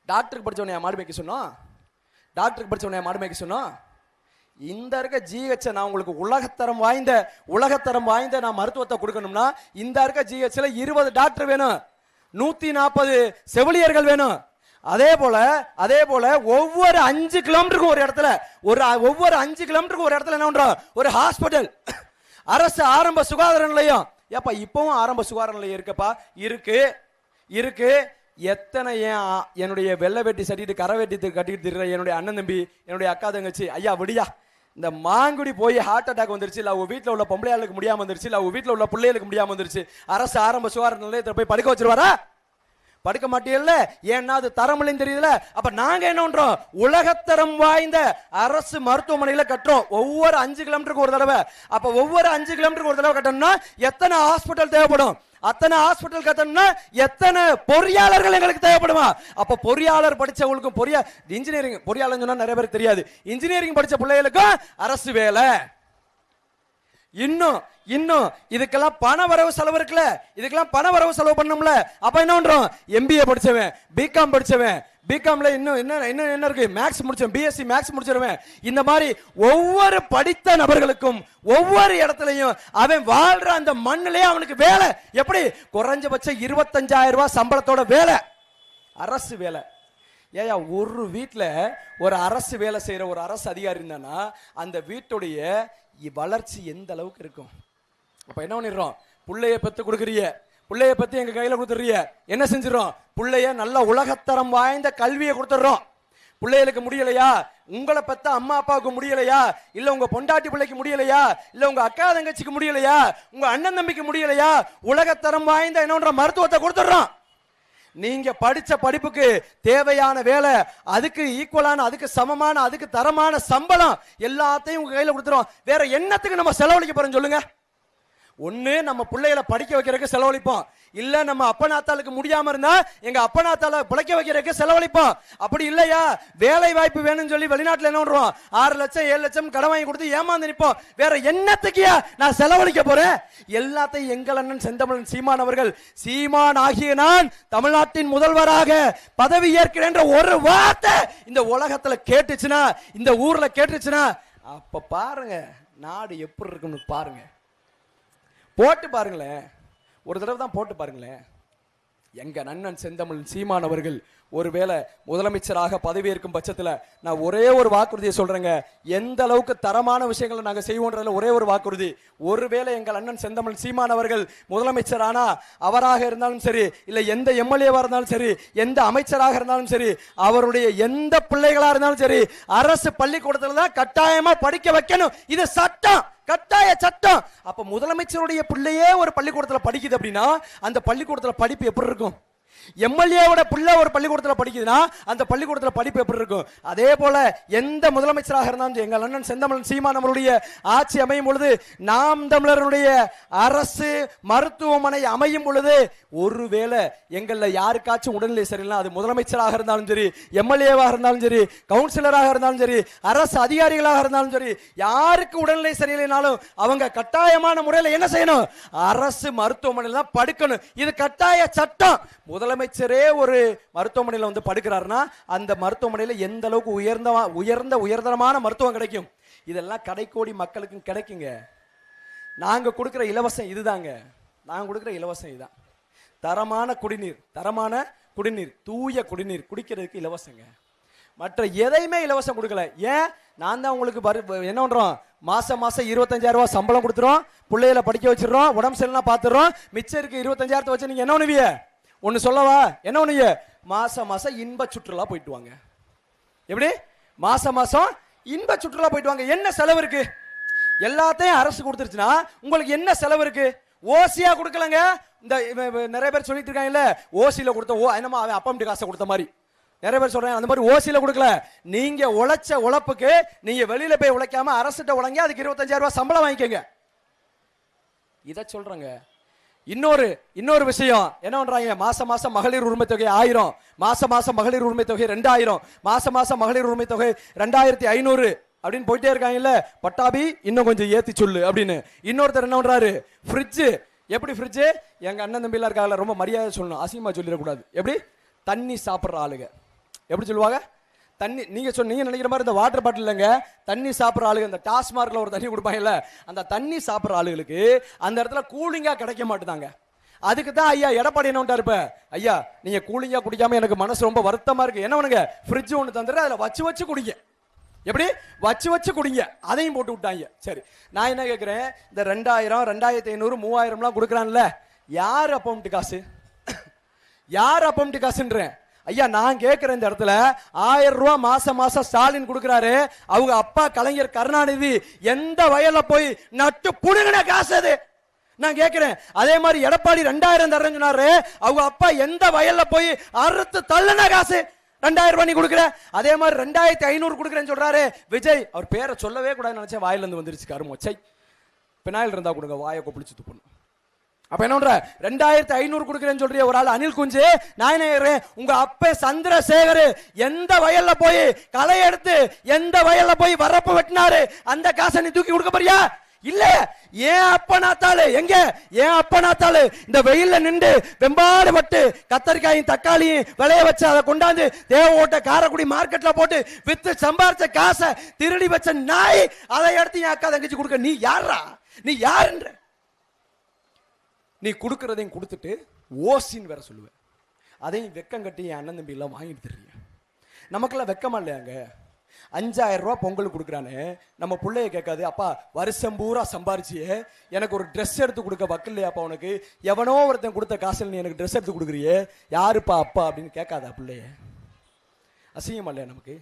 டாக்டருக்கு படிச்சவனையா மாடு மேய்க்க சொன்னோம்? டாக்டருக்கு படிச்சவனையா மாடு மேய்க்க சொன்னோம்? இந்த இருக்க ஜிஹெச் நான் உங்களுக்கு உலகத்தரம் வாய்ந்த நான் மருத்துவத்தை கொடுக்கணும்னா இந்த இருக்க ஜிஹெச்ல 20 டாக்டர் வேணும், 140 செவிலியர்கள் வேணும். அதே போல ஒவ்வொரு 5 கிலோமீட்டருக்கு ஒரு இடத்துல என்ன பண்றோம், ஒரு ஹாஸ்பிட்டல், அரசு ஆரம்ப சுகாதார நிலையம். ஏப்பா இப்பவும் ஆரம்ப சுகாதார நிலையம் இருக்கப்பா? இருக்கு. எத்தனை என்னுடைய வெள்ளை வேட்டி சட்டிட்டு கரை வேட்டி கட்டிட்டு இருக்கிற என்னுடைய அண்ணன் தம்பி, என்னுடைய அக்கா தங்கச்சி, ஐயா விடியா, இந்த மாங்குடி போய் ஹார்ட் அட்டாக் வந்துருச்சு, இல்லை அவங்க வீட்டில் உள்ள பொம்பளையாளுக்கு முடியாம வந்துருச்சு, இல்லை அவங்க வீட்டில் உள்ள பிள்ளைகளுக்கு முடியாம வந்துருச்சு, அரசு ஆரம்ப சுகாதார நிலையத்தில் போய் படுக்க வச்சிருவாரா? படுக்க மாட்டீங்கல்ல. ஏன்னா அது தரமில்லைன்னு தெரியுதுல. அப்ப நாங்க என்ன பண்றோம், உலகத்தரம் வாய்ந்த அரசு மருத்துவமனையில கட்டுறோம் ஒவ்வொரு 5 கிலோமீட்டருக்கு ஒரு தடவை. அப்ப ஒவ்வொரு 5 கிலோமீட்டருக்கு ஒரு தடவை கட்டணும்னா எத்தனை ஹாஸ்பிட்டல் தேவைப்படும்? அத்தனை ஹாஸ்பிட்டல் கட்டணும்னா எத்தனை பொறியாளர்கள் எங்களுக்கு தேவைப்படுமா? அப்ப பொறியாளர் படிச்சவங்களுக்கும் இன்ஜினியரிங் பொறியாளர் சொன்னா நிறைய பேருக்கு தெரியாது, இன்ஜினியரிங் படிச்ச பிள்ளைகளுக்கும் அரசு வேலை. இன்னும் இதுக்கெல்லாம் பண வரவு செலவு இருக்குல்ல, இதுக்கெல்லாம் பண வரவு செலவு பண்ணணும்ல. அப்ப என்ன பண்றோம், எம்பிஏ படிச்சவன், பிகாம் படிச்சவன், பிகாம்ல இன்னும் என்ன இருக்கு, மேக்ஸ் முடிச்சவன், பிஎஸ்சி மேக்ஸ் முடிச்சிருவேன். இந்த மாதிரி ஒவ்வொரு படித்த நபர்களுக்கும் ஒவ்வொரு இடத்துலையும் அவன் வாழ்ற அந்த மண்ணிலேயே அவனுக்கு வேலை. எப்படி? குறைஞ்சபட்சம் 25,000 ரூபாய் சம்பளத்தோட வேலை, அரசு வேலை. ஏயா ஒரு வீட்டுல ஒரு அரசு வேலை செய்யற ஒரு அரசு அதிகாரி இருந்தானா அந்த வீட்டுடைய வளர்ச்சி எந்த அளவுக்கு இருக்கும்? அப்ப என்ன பண்ணிடுறோம், புள்ளைய பெத்து கொடுக்குறிய, புள்ளைய பத்தி எங்க கையில கொடுத்துறிய, என்ன செஞ்சிடறோம், புள்ளைய நல்ல உலகத்தரம் வாய்ந்த கல்வியை கொடுத்துடுறோம். பிள்ளைகளுக்கு முடியலையா, உங்களை பத்த அம்மா அப்பாவுக்கு முடியலையா, இல்ல உங்க பொண்டாட்டி பிள்ளைக்கு முடியலையா, இல்ல உங்க அக்கா தங்கச்சிக்கு முடியலையா, உங்க அண்ணன் தம்பிக்கு முடியலையா, உலகத்தரம் வாய்ந்த என்ன மருத்துவத்தை கொடுத்துடுறோம். நீங்க படிச்ச படிப்புக்கு தேவையான வேலை, அதுக்கு ஈக்குவலான, அதுக்கு சமமான, அதுக்கு தரமான சம்பளம் எல்லாத்தையும் உங்க கையில கொடுத்துறோம். வேற என்னத்துக்கு நம்ம செலவழிக்க போறோம் சொல்லுங்க? ஒண்ணு நம்ம பிள்ளைகளை படிக்க வைக்கிறதுக்கு செலவழிப்போம், இல்ல நம்ம அப்பனாத்தாளுக்கு முடியாம இருந்தா எங்க அப்பனாத்தால பிழைக்க வைக்கிறதுக்கு செலவழிப்போம். அப்படி இல்லையா வேலை வாய்ப்பு வேணும்னு சொல்லி வெளிநாட்டுல என்ன பண்றோம், 6 லட்சம் 7 லட்சம் கடன் வாங்கி கொடுத்து ஏமாந்து நிற்போம். வேற என்னத்துக்கியா நான் செலவழிக்க போறேன்? எல்லாத்தையும் எங்கள் அண்ணன் செந்தமிழன் சீமான் அவர்கள், சீமான் ஆகிய நான் தமிழ்நாட்டின் முதல்வராக பதவி ஏற்கிறேன் ஒரு வார்த்தை இந்த உலகத்துல கேட்டுச்சுன்னா, இந்த ஊர்ல கேட்டுச்சுன்னா, அப்ப பாருங்க நாடு எப்படி இருக்குன்னு பாருங்க. போட்டு பாருங்களேன், ஒரு தடவை தான் போட்டு பாருங்களேன். எங்க அண்ணன் செந்தமிழ் சீமான் அவர்கள் ஒருவேளை முதலமைச்சராக பதவியேற்கும் பட்சத்தில் நான் ஒரே ஒரு வாக்குறுதியை சொல்றேங்க, எந்த அளவுக்கு தரமான விஷயங்களை நாங்க செய்வோன்றதுல ஒரே ஒரு வாக்குறுதி. ஒருவேளை எங்கள் அண்ணன் செந்தமிழ் சீமான் அவர்கள் முதலமைச்சரானா அவராக இருந்தாலும் சரி, இல்ல எந்த எம்எல்ஏவா இருந்தாலும் சரி, எந்த அமைச்சராக இருந்தாலும் சரி, அவருடைய எந்த பிள்ளைகளா இருந்தாலும் சரி, அரசு பள்ளிக்கூடத்துல தான் கட்டாயமா படிக்க வைக்கணும். இது சட்டம், கட்டாய சட்டம். அப்ப முதலமைச்சருடைய பிள்ளையே ஒரு பள்ளிக்கூடத்துல படிக்குது அப்படின்னா அந்த பள்ளிக்கூடத்துல படிப்பு எப்படி இருக்கும்? எம்எல்ஏவோட பிள்ளை ஒரு பள்ளிக்கூடத்தில் படிக்குதுன்னா அந்த பள்ளிக்கூடத்தில் படிப்பு எப்படி இருக்கும்? அதே போல எந்த முதலமைச்சராக இருந்தாலும் எங்கள் அண்ணன் செந்தமிழன் சீமான் நம்மளுடைய ஆட்சி அமையும் பொழுது, நாம் தமிழருடைய அரசு மருத்துவமனை அமையும் பொழுது, ஒருவேளை எங்கள்ல யாருக்காச்சும் உடல்நிலை சரியில்லை, அது முதலமைச்சராக இருந்தாலும் சரி, எம்எல்ஏவாக இருந்தாலும் சரி, கவுன்சிலராக இருந்தாலும் சரி, அரசு அதிகாரிகளாக இருந்தாலும் சரி, யாருக்கு உடல்நிலை சரியில்லைனாலும் அவங்க கட்டாயமான முறையில் என்ன செய்யணும், அரசு மருத்துவமனையில் தான் படுக்கணும். இது கட்டாய சட்டம். முதலமைச்சரே ஒரு மருத்துவமனையில் வந்து படுக்கிறாருன்னா அந்த மருத்துவமனையில் எந்த அளவுக்கு உயர்ந்தரமான மருத்துவம் கிடைக்கும்? இதெல்லாம் கடைக்கோடி மக்களுக்கும் கிடைக்குங்க. நாங்க கொடுக்கிற இலவசம் இதுதாங்க, நாங்க கொடுக்கிற இலவசம் இதுதான். தரமான குடிநீர், தூய குடிநீர் குடிக்கிறதுக்கு இலவசங்க. மற்ற எதையுமே இலவசம் கொடுக்கல. ஏன்? நான் தான் உங்களுக்கு என்ன பண்றோம், மாசம் மாசம் 25,000 ரூபாய் சம்பளம் கொடுத்துறோம், பிள்ளைகளை படிக்க வச்சிடறோம், உடம்பு சரியில்லைனா பாத்துறோம். மிச்சம் இருக்கு 25,000 வச்சு நீங்க என்ன பண்ணுவீங்க? ஒன்னு சொல்லவா? என்ன பண்ணுவீங்க? மாசம் மாசம் இன்ப சுற்றுலா போயிட்டு வாங்க. எப்படி? மாசம் மாசம் இன்ப சுற்றுலா போயிட்டு வாங்க. என்ன செலவு இருக்கு? எல்லாத்தையும் அரசு கொடுத்துருச்சுன்னா உங்களுக்கு என்ன செலவு இருக்கு? ஓசியா கொடுக்கலங்க. இந்த நிறைய பேர் சொல்லிட்டு இருக்காங்கல்ல, ஓசியில கொடுத்த என்னமா அவன் அப்பா காசை கொடுத்த மாதிரி நிறைய பேர் சொல்றாங்க. அந்த மாதிரி ஓசியில கொடுக்கல. நீங்க உழைச்ச உழைப்புக்கு நீங்க வெளியில போய் உழைக்காம அரசிட்ட உழைங்க, அதுக்கு 25,000 ரூபாய் சம்பளம் வாங்கிக்கங்க. இத சொல்றேங்க. இன்னொரு விஷயம் என்ன பண்றாங்க, மாசம் மாசம் மகளிர் உரிமை தொகை 1000, மாசம் மாசம் மகளிர் உரிமை தொகை 2000, மாசம் மாசம் மகளிர் உரிமை தொகை 2500 அப்படின்னு போயிட்டே இருக்காங்கல்ல. பட்டாபி இன்னும் கொஞ்சம் ஏத்தி சொல்லு அப்படின்னு. இன்னொருத்தர் என்ன பண்றாரு, ஃப்ரிட்ஜ். எப்படி ஃப்ரிட்ஜ்? எங்க அண்ணன் தம்பிலாம் இருக்காங்கல்ல, ரொம்ப மரியாதை சொல்லணும், அசிங்கமா சொல்லிடக்கூடாது. எப்படி? தண்ணி சாப்பிட்ற ஆளுங்க. எப்படி சொல்லுவாங்க? தண்ணி. நீங்க நினைக்கிற மாதிரி இந்த வாட்டர் பாட்டில் இல்லைங்க, தண்ணி சாப்பிட்ற ஆளுங்க. இந்த டாஸ்மார்க்ல ஒரு தண்ணி கொடுப்பாங்கல்ல, அந்த தண்ணி சாப்பிட்ற ஆளுகளுக்கு அந்த இடத்துல கூலிங்கா கிடைக்க மாட்டுதாங்க. அதுக்கு தான் ஐயா எடப்பாடி என்ன பண்ணிட்டாரு, இப்ப ஐயா நீங்க கூலிங்கா குடிக்காம எனக்கு மனசு ரொம்ப வருத்தமா இருக்கு, என்ன பண்ணுங்க, ஃப்ரிட்ஜ் ஒன்று தந்துடுற, அதுல வச்சு குடிங்க. எப்படி? வச்சு குடிங்க. அதையும் போட்டு விட்டாங்க. சரி, நான் என்ன கேட்கிறேன், இந்த 2000, 2500, 3000 கொடுக்குறான்ல, யார் அப்பம்ட்டு காசு? யார் அப்பம்ட்டு காசுன்றேன் ஐயா. நான் கேட்கிறேன், இந்த இடத்துல 1000 ரூபாய் மாசம் மாசம் ஸ்டாலின் கொடுக்கிறாரு. அவங்க அப்பா கலைஞர் கருணாநிதி எந்த வயல்ல போய் நட்டு புடுங்கின காசு அது? நான் கேட்கிறேன். அதே மாதிரி எடப்பாடி 2000 தரேன்னு சொன்னாரு, அவங்க அப்பா எந்த வயல்ல போய் அறுத்து தள்ளுன காசு? 2000 ரூபாய் நீ கொடுக்குற. அதே மாதிரி 2500 கொடுக்குறேன்னு சொல்றாரு விஜய். அவர் பேரை சொல்லவே கூடாதுன்னு நினைச்சேன், வாயில இருந்து வந்துருச்சு கருமொச்சை. பினாயில் இருந்தா கொடுங்க, வாயை கொப்பளிச்சு துப்பணும். அப்ப என்ன பண்ற, 2500 கொடுக்குறேன்னு சொல்றிய ஒரு ஆள் அனில் குஞ்சு. நான் என்ன, உங்க அப்ப சந்திரசேகர் எந்த வயல்ல போய் களை எடுத்து எந்த வயல்ல போய் வரப்பு வெட்டினாரு, அந்த காசை நீ தூக்கி கொடுக்க போறியா? இல்ல. ஏன் அப்பனாத்தாளு எங்க? ஏன் அப்பனாத்தாளு இந்த வெயில்ல நின்று வெம்பாடு பட்டு கத்தரிக்காயும் தக்காளியும் விளைய வச்சு அதை கொண்டாந்து தேவோட்ட காரக்குடி மார்க்கெட்ல போட்டு வித்து சம்பாரிச்ச காசை திருடி வச்ச நாய், அதை எடுத்து என் அக்கா தங்கச்சி கொடுக்க நீ யாரா? நீ யாருன்ற? நீ கொடுக்கறதையும் கொடுத்துட்டு ஓசின்னு வேற சொல்லுவ. அதையும் வெக்கம் கட்டி என் அண்ணன் தம்பி எல்லாம் வாங்கிட்டு தர்றீங்க. நமக்கெல்லாம் வெக்கமா இல்லையாங்க? 5000 ரூபாய் பொங்கல் கொடுக்குறானே, நம்ம பிள்ளைய கேட்காது, அப்பா வருஷம் பூரா சம்பாரிச்சியே எனக்கு ஒரு ட்ரெஸ் எடுத்து கொடுக்க வக்கில்லையாப்பா உனக்கு, எவனோ ஒருத்தன் கொடுத்த காசில் நீ எனக்கு ட்ரெஸ் எடுத்து கொடுக்குறியே, யாருப்பா அப்பா அப்படின்னு கேட்காதா பிள்ளைய? அசிங்கமா இல்லையா நமக்கு?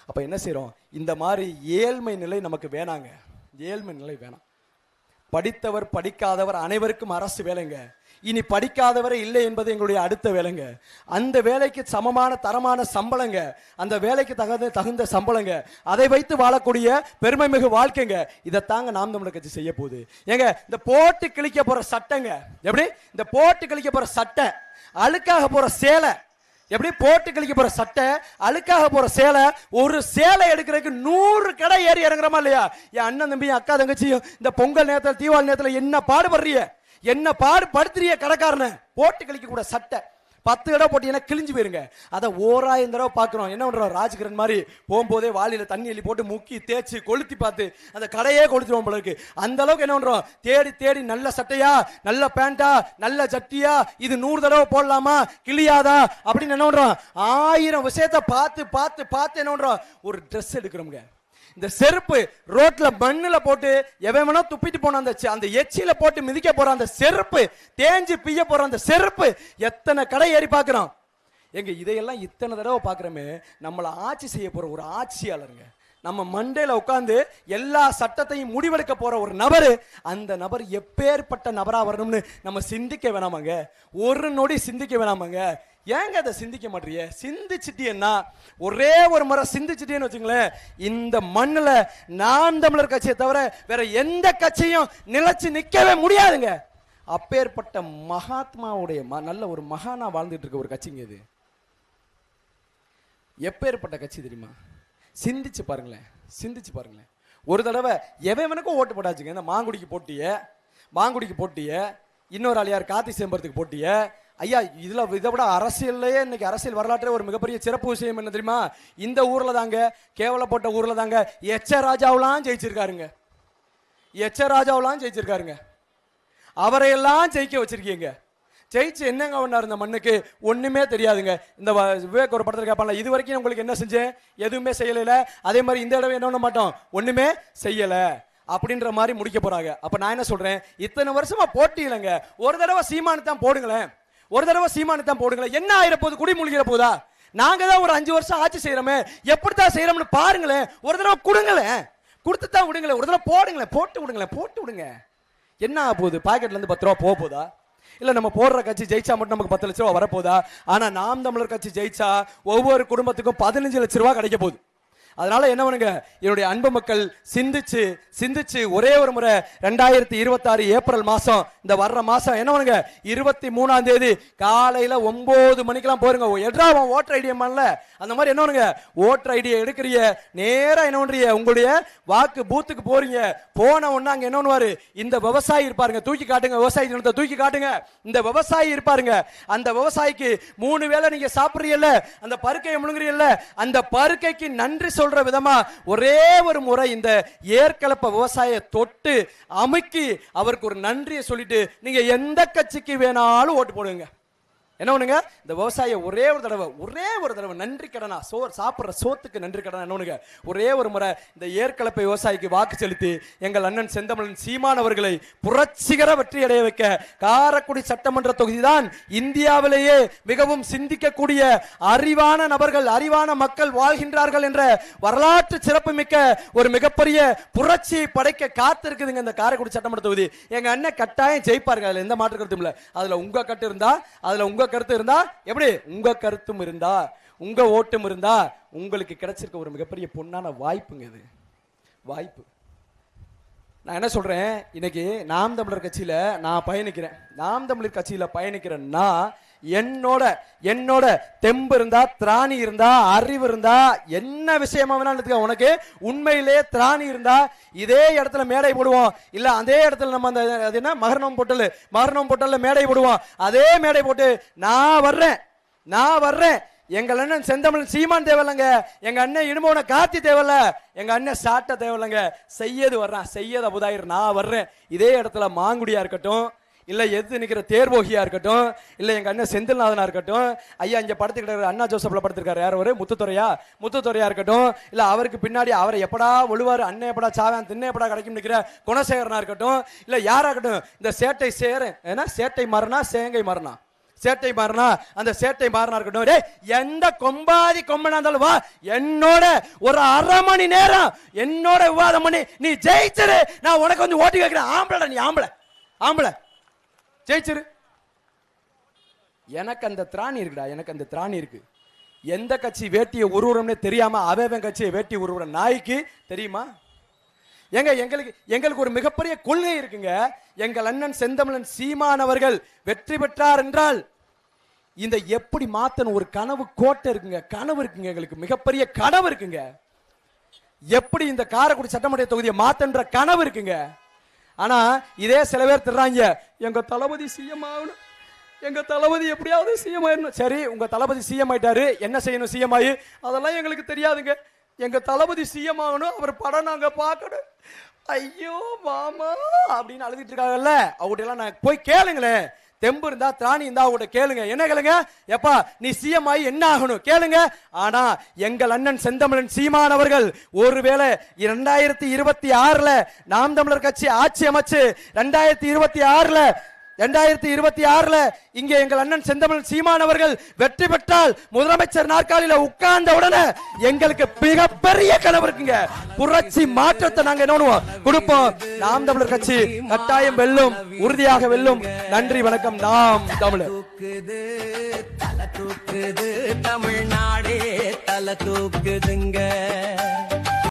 அப்ப என்ன செய்யறோம், இந்த மாதிரி ஏழ்மை நிலை நமக்கு வேணாங்க. ஏழ்மை நிலை வேணாம். படித்தவர் படிக்காதவர் அனைவருக்கும் அரசு வேலைங்க. இனி படிக்காதவரே இல்லை என்பது எங்களுடைய அடுத்த வேலைங்க. அந்த வேலைக்கு சமமான தரமான சம்பளங்க, அந்த வேலைக்கு தகுந்த சம்பளங்க, அதை வைத்து வாழக்கூடிய பெருமை மிகு வாழ்க்கைங்க. இதைத்தாங்க நாம் தமிழர் கட்சி செய்ய போகுது. ஏங்க இந்த போட்டு கிழிக்க போற சட்டைங்க, எப்படி இந்த போட்டு கிழிக்க போற சட்டை, அழுக்காக போற சேலை, எப்படி போட்டு கிழிக்க போற சட்டை, அழுக்காக போற சேலை, ஒரு சேலை எடுக்கிறதுக்கு 100 கடை ஏறி இறங்குறமா இல்லையா? என் அண்ணன் தம்பி அக்கா தங்கச்சியும் இந்த பொங்கல் நேரத்தில் தீபாவளி நேரத்தில் என்ன பாடுபடுறிய, என்ன பாடுபடுத்துறிய கடைக்காரனை? போட்டு கிழிக்க கூட சட்டை 10 தடவை போட்டீங்கன்னா கிழிஞ்சு போயிருங்க. அதை 1000 தடவை பார்க்குறோம். என்ன பண்றோம், ராஜ்கிரண் மாதிரி போகும்போதே வாளியில தண்ணி எள்ளி போட்டு முக்கி தேய்ச்சி கொளுத்தி பார்த்து அந்த கடையே கொளுத்துவோம் போல இருக்கு. அந்த அளவுக்கு என்ன பண்றோம், தேடி தேடி நல்ல சட்டையா, நல்ல பேண்டா, நல்ல ஜட்டியா, இது 100 தடவை போடலாமா, கிளியாதா அப்படின்னு என்ன பண்றோம், 1000 விஷயத்த பார்த்து பார்த்து பார்த்து என்ன பண்றோம், ஒரு ட்ரெஸ் எடுக்கிறோம்ங்க. இந்த செருப்பு ரோட்ல மண்ணுல போட்டு எவனோ துப்பிட்டு போன அந்த எச்சில போட்டு மிதிக்க போற அந்த செருப்பு, தேஞ்சு பிய்ய போற அந்த செருப்பு, எத்தனை கடை ஏறி பார்க்கிறோம். எங்க இதையெல்லாம் இத்தனை தடவை பார்க்கிறோமே, நம்மளை ஆட்சி செய்ய போற ஒரு ஆட்சியாளருங்க, நம்ம மண்டையில உட்கார்ந்து எல்லா சட்டத்தையும் முடிவெடுக்க போற ஒரு நபரு, அந்த நபர் எப்பேற்பட்ட நபரா வரணும்னு நம்ம சிந்திக்க வேணாமாங்க? ஒரு நொடி சிந்திக்க வேணாமாங்க? ஏங்க அதை சிந்திக்க மாட்டீங்க? சிந்திச்சிட்டீங்கன்னா, ஒரே ஒரு முறை சிந்திச்சிட்டேன்னு வச்சுங்களேன், இந்த மண்ணுல நாம் தமிழர் கட்சியை தவிர வேற எந்த கட்சியும் நிலைச்சு நிக்கவே முடியாதுங்க. அப்பேற்பட்ட மகாத்மாவுடைய நல்ல ஒரு மகானா வாழ்ந்துட்டு இருக்க ஒரு கட்சிங்க இது. எப்பேற்பட்ட கட்சி தெரியுமா? சிந்திச்சு பாருங்களேன், சிந்திச்சு பாருங்களேன். ஒரு தடவை எவனுக்கும் ஓட்டு போட்டாச்சுங்க. இந்த மாங்குடிக்கு போட்டிய, இன்னொரு ஆளியார் கார்த்தி சேம்பரத்துக்கு போட்டிய. ஐயா, இதை விட அரசியல்லையே இன்னைக்கு அரசியல் வரலாற்று ஒரு மிகப்பெரிய சிறப்பு விஷயம் என்ன தெரியுமா? இந்த ஊர்ல தாங்க, கேவலப்பட்ட ஊர்ல தாங்க எச்ச ராஜாவெல்லாம் ஜெயிச்சிருக்காருங்க. அவரையெல்லாம் ஜெயிக்க வச்சிருக்கீங்க. ஜெயிச்சு என்னங்க பண்ணாரு இந்த மண்ணுக்கு? ஒண்ணுமே தெரியாதுங்க. இந்த விவேக் ஒரு படத்துல கேட்பான்ல, இது வரைக்கும் உங்களுக்கு என்ன செஞ்சேன்? எதுவுமே செய்யல. அதே மாதிரி இந்த தடவை என்ன பண்ண மாட்டோம்? ஒண்ணுமே செய்யல அப்படின்ற மாதிரி முடிக்க போறாங்க. அப்ப நான் என்ன சொல்றேன், இத்தனை வருஷமா போட்டியிலங்க, ஒரு தடவை சீமானு தான் போடுங்களேன், ஒரு தடவை சீமானு தான் போடுங்களேன். என்ன ஆயிர போகுது? குடி மூழ்கிற போதா? நாங்க தான் ஒரு 5 வருஷம் ஆட்சி செய்யறோமே, எப்படித்தான் செய்யறோம்னு பாருங்களேன். ஒரு தடவை கொடுங்களேன், கொடுத்து தான் விடுங்களேன். ஒரு தடவை போடுங்களேன், போட்டு விடுங்களேன், போட்டு விடுங்க. என்ன ஆக போகுது? பாக்கெட்ல இருந்து 10 ரூபா போக போதா? இல்ல நம்ம போடுற கட்சி ஜெயிச்சா மட்டும் நமக்கு 10 லட்சம் ரூபா வரப்போதா? ஆனா நாம் தமிழர் கட்சி ஜெயிச்சா ஒவ்வொரு குடும்பத்துக்கும் 15 லட்சம் ரூபா கிடைக்க போகுது. அதனால என்ன பண்ணுங்க, என்னுடைய அன்பு மக்கள் சிந்திச்சு சிந்திச்சு ஒரே ஒரு முறை 2026 ஏப்ரல் மாசம், இந்த வர்ற மாசம் என்ன பண்ணுங்க, 23ஆம் தேதி காலையில 9 மணிக்கெல்லாம் போயிருங்க. எட்ரா ஓட்டர் ஐடியா பண்ணல, அந்த மாதிரி என்ன பண்ணுங்க, ஓட்டர் ஐடியா எடுக்கிறீங்க, நேரா என்ன பண்றீங்க, உங்களுடைய வாக்கு பூத்துக்கு போறீங்க. போன உடனே அங்க என்ன பண்ணுவாரு, இந்த விவசாயி இருப்பாருங்க, தூக்கி காட்டுங்க, விவசாயி தினத்தை தூக்கி காட்டுங்க. இந்த விவசாயி இருப்பாருங்க, அந்த விவசாயிக்கு 3 வேளை நீங்க சாப்பிடுறீங்கல்ல, அந்த பருக்கையை முழுங்குறீங்கல்ல, அந்த பருக்கைக்கு நன்றி சொல்ற விதமா ஒரே ஒரு முறை இந்த ஏற்கலப்ப விவசாய தொட்டு அமுக்கி அவருக்கு ஒரு நன்றியை சொல்லிட்டு நீங்க எந்த கட்சிக்கு வேணாலும் ஓட்டு போடுங்க. என்ன பண்ணுங்க, இந்த விவசாய ஒரே ஒரு தடவை நன்றி கடனா, சாப்பிடுற சோத்துக்கு நன்றி கடனா என்ன பண்ணுங்க, ஒரே ஒரு முறை இந்த ஏற்கலப்பை விவசாயிக்கு வாக்கு செலுத்தி எங்கள் அண்ணன் செந்தமிழன் சீமான் அவர்களை புரட்சிகர வெற்றி அடைய வைக்க காரைக்குடி சட்டமன்ற தொகுதி தான் இந்தியாவிலேயே மிகவும் சிந்திக்கக்கூடிய அறிவான நபர்கள், அறிவான மக்கள் வாழ்கின்றார்கள் என்ற வரலாற்று சிறப்புமிக்க ஒரு மிகப்பெரிய புரட்சியை படைக்க காத்திருக்குதுங்க இந்த காரைக்குடி சட்டமன்ற தொகுதி. எங்க அண்ணன் கட்டாயம் ஜெயிப்பாருங்க, அதுல எந்த மாற்று கருத்தும் இல்ல. அதுல உங்க கட்டு இருந்தா, அதுல உங்க கருத்து இருந்தா, எப்படி உங்க கருத்தும் இருந்தா, உங்க ஓட்டும் இருந்தா, உங்களுக்கு கிடைச்சிருக்க ஒரு மிகப்பெரிய பொன்னான வாய்ப்புங்க இது, வாய்ப்பு. நான் என்ன சொல்றேன், இன்னைக்கு நாம் தமிழர் கட்சியில நான் பயணிக்கிறேன். நாம் தமிழர் கட்சியில பயணிக்கிறேன்னா என்னோட தெம்பு இருந்தா, திராணி இருந்தா, அறிவு இருந்தா, என்ன விஷயமா வேணாலும் உனக்கு உண்மையிலே திராணி இருந்தா இதே இடத்துல மேடை போடுவோம். இல்ல அதே இடத்துல நம்ம அந்த என்ன மகரணம் போட்டல்ல மேடை போடுவோம். அதே மேடை போட்டு நான் வர்றேன் எங்க அண்ணன் செந்தமிழன் சீமான் தேவையில்லைங்க, எங்க அண்ணன் இடுமோன கார்த்தி தேவையில்ல, எங்க அண்ணன் சாட்ட தேவையில்லைங்க, செய்யது வர்றான், செய்யது அபுதாயிர், நான் வர்றேன். இதே இடத்துல மாங்குடியா இருக்கட்டும், இல்ல எது நிக்கிற தேர்வோகியா இருக்கட்டும், இல்ல எங்க அண்ணன் செந்தில்நாதனா இருக்கட்டும், ஐயா இங்க படுத்துக்கிட்ட அண்ணா ஜோசப்ல படுத்திருக்காரு, யார் ஒரு முத்துத்துறையா இருக்கட்டும், இல்ல அவருக்கு பின்னாடி அவரை எப்படா ஒழுவாரு, அண்ணன் எப்படா சாவான், திண்ணை எப்படா கிடைக்கும் நிக்கிற குணசேகரனா இருக்கட்டும், இல்ல யாராகட்டும், இந்த சேட்டை மாறினா சேங்கை மாறினா சேட்டை மாறினா அந்த சேட்டை மாறினா இருக்கட்டும், எந்த கொம்பாதி கொம்பனா இருந்தாலும் வா, என்னோட ஒரு 1/2 மணி நேரம் என்னோட விவாதம் பண்ணி நீ ஜெயிச்சிரு, நான் உனக்கு வந்து ஓட்டு கேட்கிறேன். ஆம்பளை, நீ ஆம்பளை ஜெயிச்சிரு. எனக்கு அந்த திராணி இருக்குடா, எனக்கு அந்த திராணி இருக்கு. எந்த கட்சி வேட்டியை உருவுறோம்னே தெரியாம அவன் கட்சியை வேட்டி உருவுற நாய்க்கு தெரியுமா? எங்களுக்கு ஒரு மிகப்பெரிய கொள்கை இருக்குங்க. எங்கள் அண்ணன் செந்தமிழன் சீமான் அவர்கள் வெற்றி பெற்றார் என்றால் இந்த எப்படி மாத்தணும் ஒரு கனவு கோட்டை இருக்குங்க, எங்களுக்கு மிகப்பெரிய கனவு இருக்குங்க. எப்படி இந்த காரைக்குடி சட்டமன்ற தொகுதியை மாத்தன்ற கனவு இருக்குங்க. ஆனா இதே சில பேர் திட்டுறாங்க, எங்க தளபதி சிஎம் ஆகணும், எங்க தளபதி எப்படியாவது சிஎம் ஆயிடணும். சரி, உங்க தளபதி சிஎம் ஆயிட்டாரு, என்ன செய்யணும் சிஎம் ஆகி? அதெல்லாம் எங்களுக்கு தெரியாதுங்க. எங்க தளபதி சிஎம் ஆகணும், அவர் படம் நாங்க பார்க்கணும், ஐயோ மாமா அப்படின்னு அழுதுட்டு இருக்காங்கல்ல, அவங்கள்ட்ட எல்லாம் நான் போய் கேளுங்களேன். தெம்பு இருந்தா, திராணி இருந்தா அவங்கள்ட்ட கேளுங்க. என்ன கேளுங்க, எப்பா நீ சிஎம் ஆகி என்ன ஆகணும் கேளுங்க. ஆனா எங்கள் அண்ணன் செந்தமிழன் சீமான் அவர்கள் ஒருவேளை 2026ல நாம் தமிழர் கட்சி ஆட்சி அமைச்சு 2026ல இங்கே எங்கள் அண்ணன் செந்தமிழன் சீமான் அவர்கள் வெற்றி பெற்றால் முதலமைச்சர் நாற்காலியில உட்கார்ந்த உடனே எங்களுக்கு மிகப்பெரிய கனவு இருக்குங்க. புரட்சி மாற்றத்தை நாங்க என்ன கொடுப்போம். நாம் தமிழர் கட்சி கட்டாயம் வெல்லும், உறுதியாக வெல்லும். நன்றி, வணக்கம். நாம் தமிழர். தலை தூக்குது தமிழ்நாடே, தலை தூக்குதுங்க.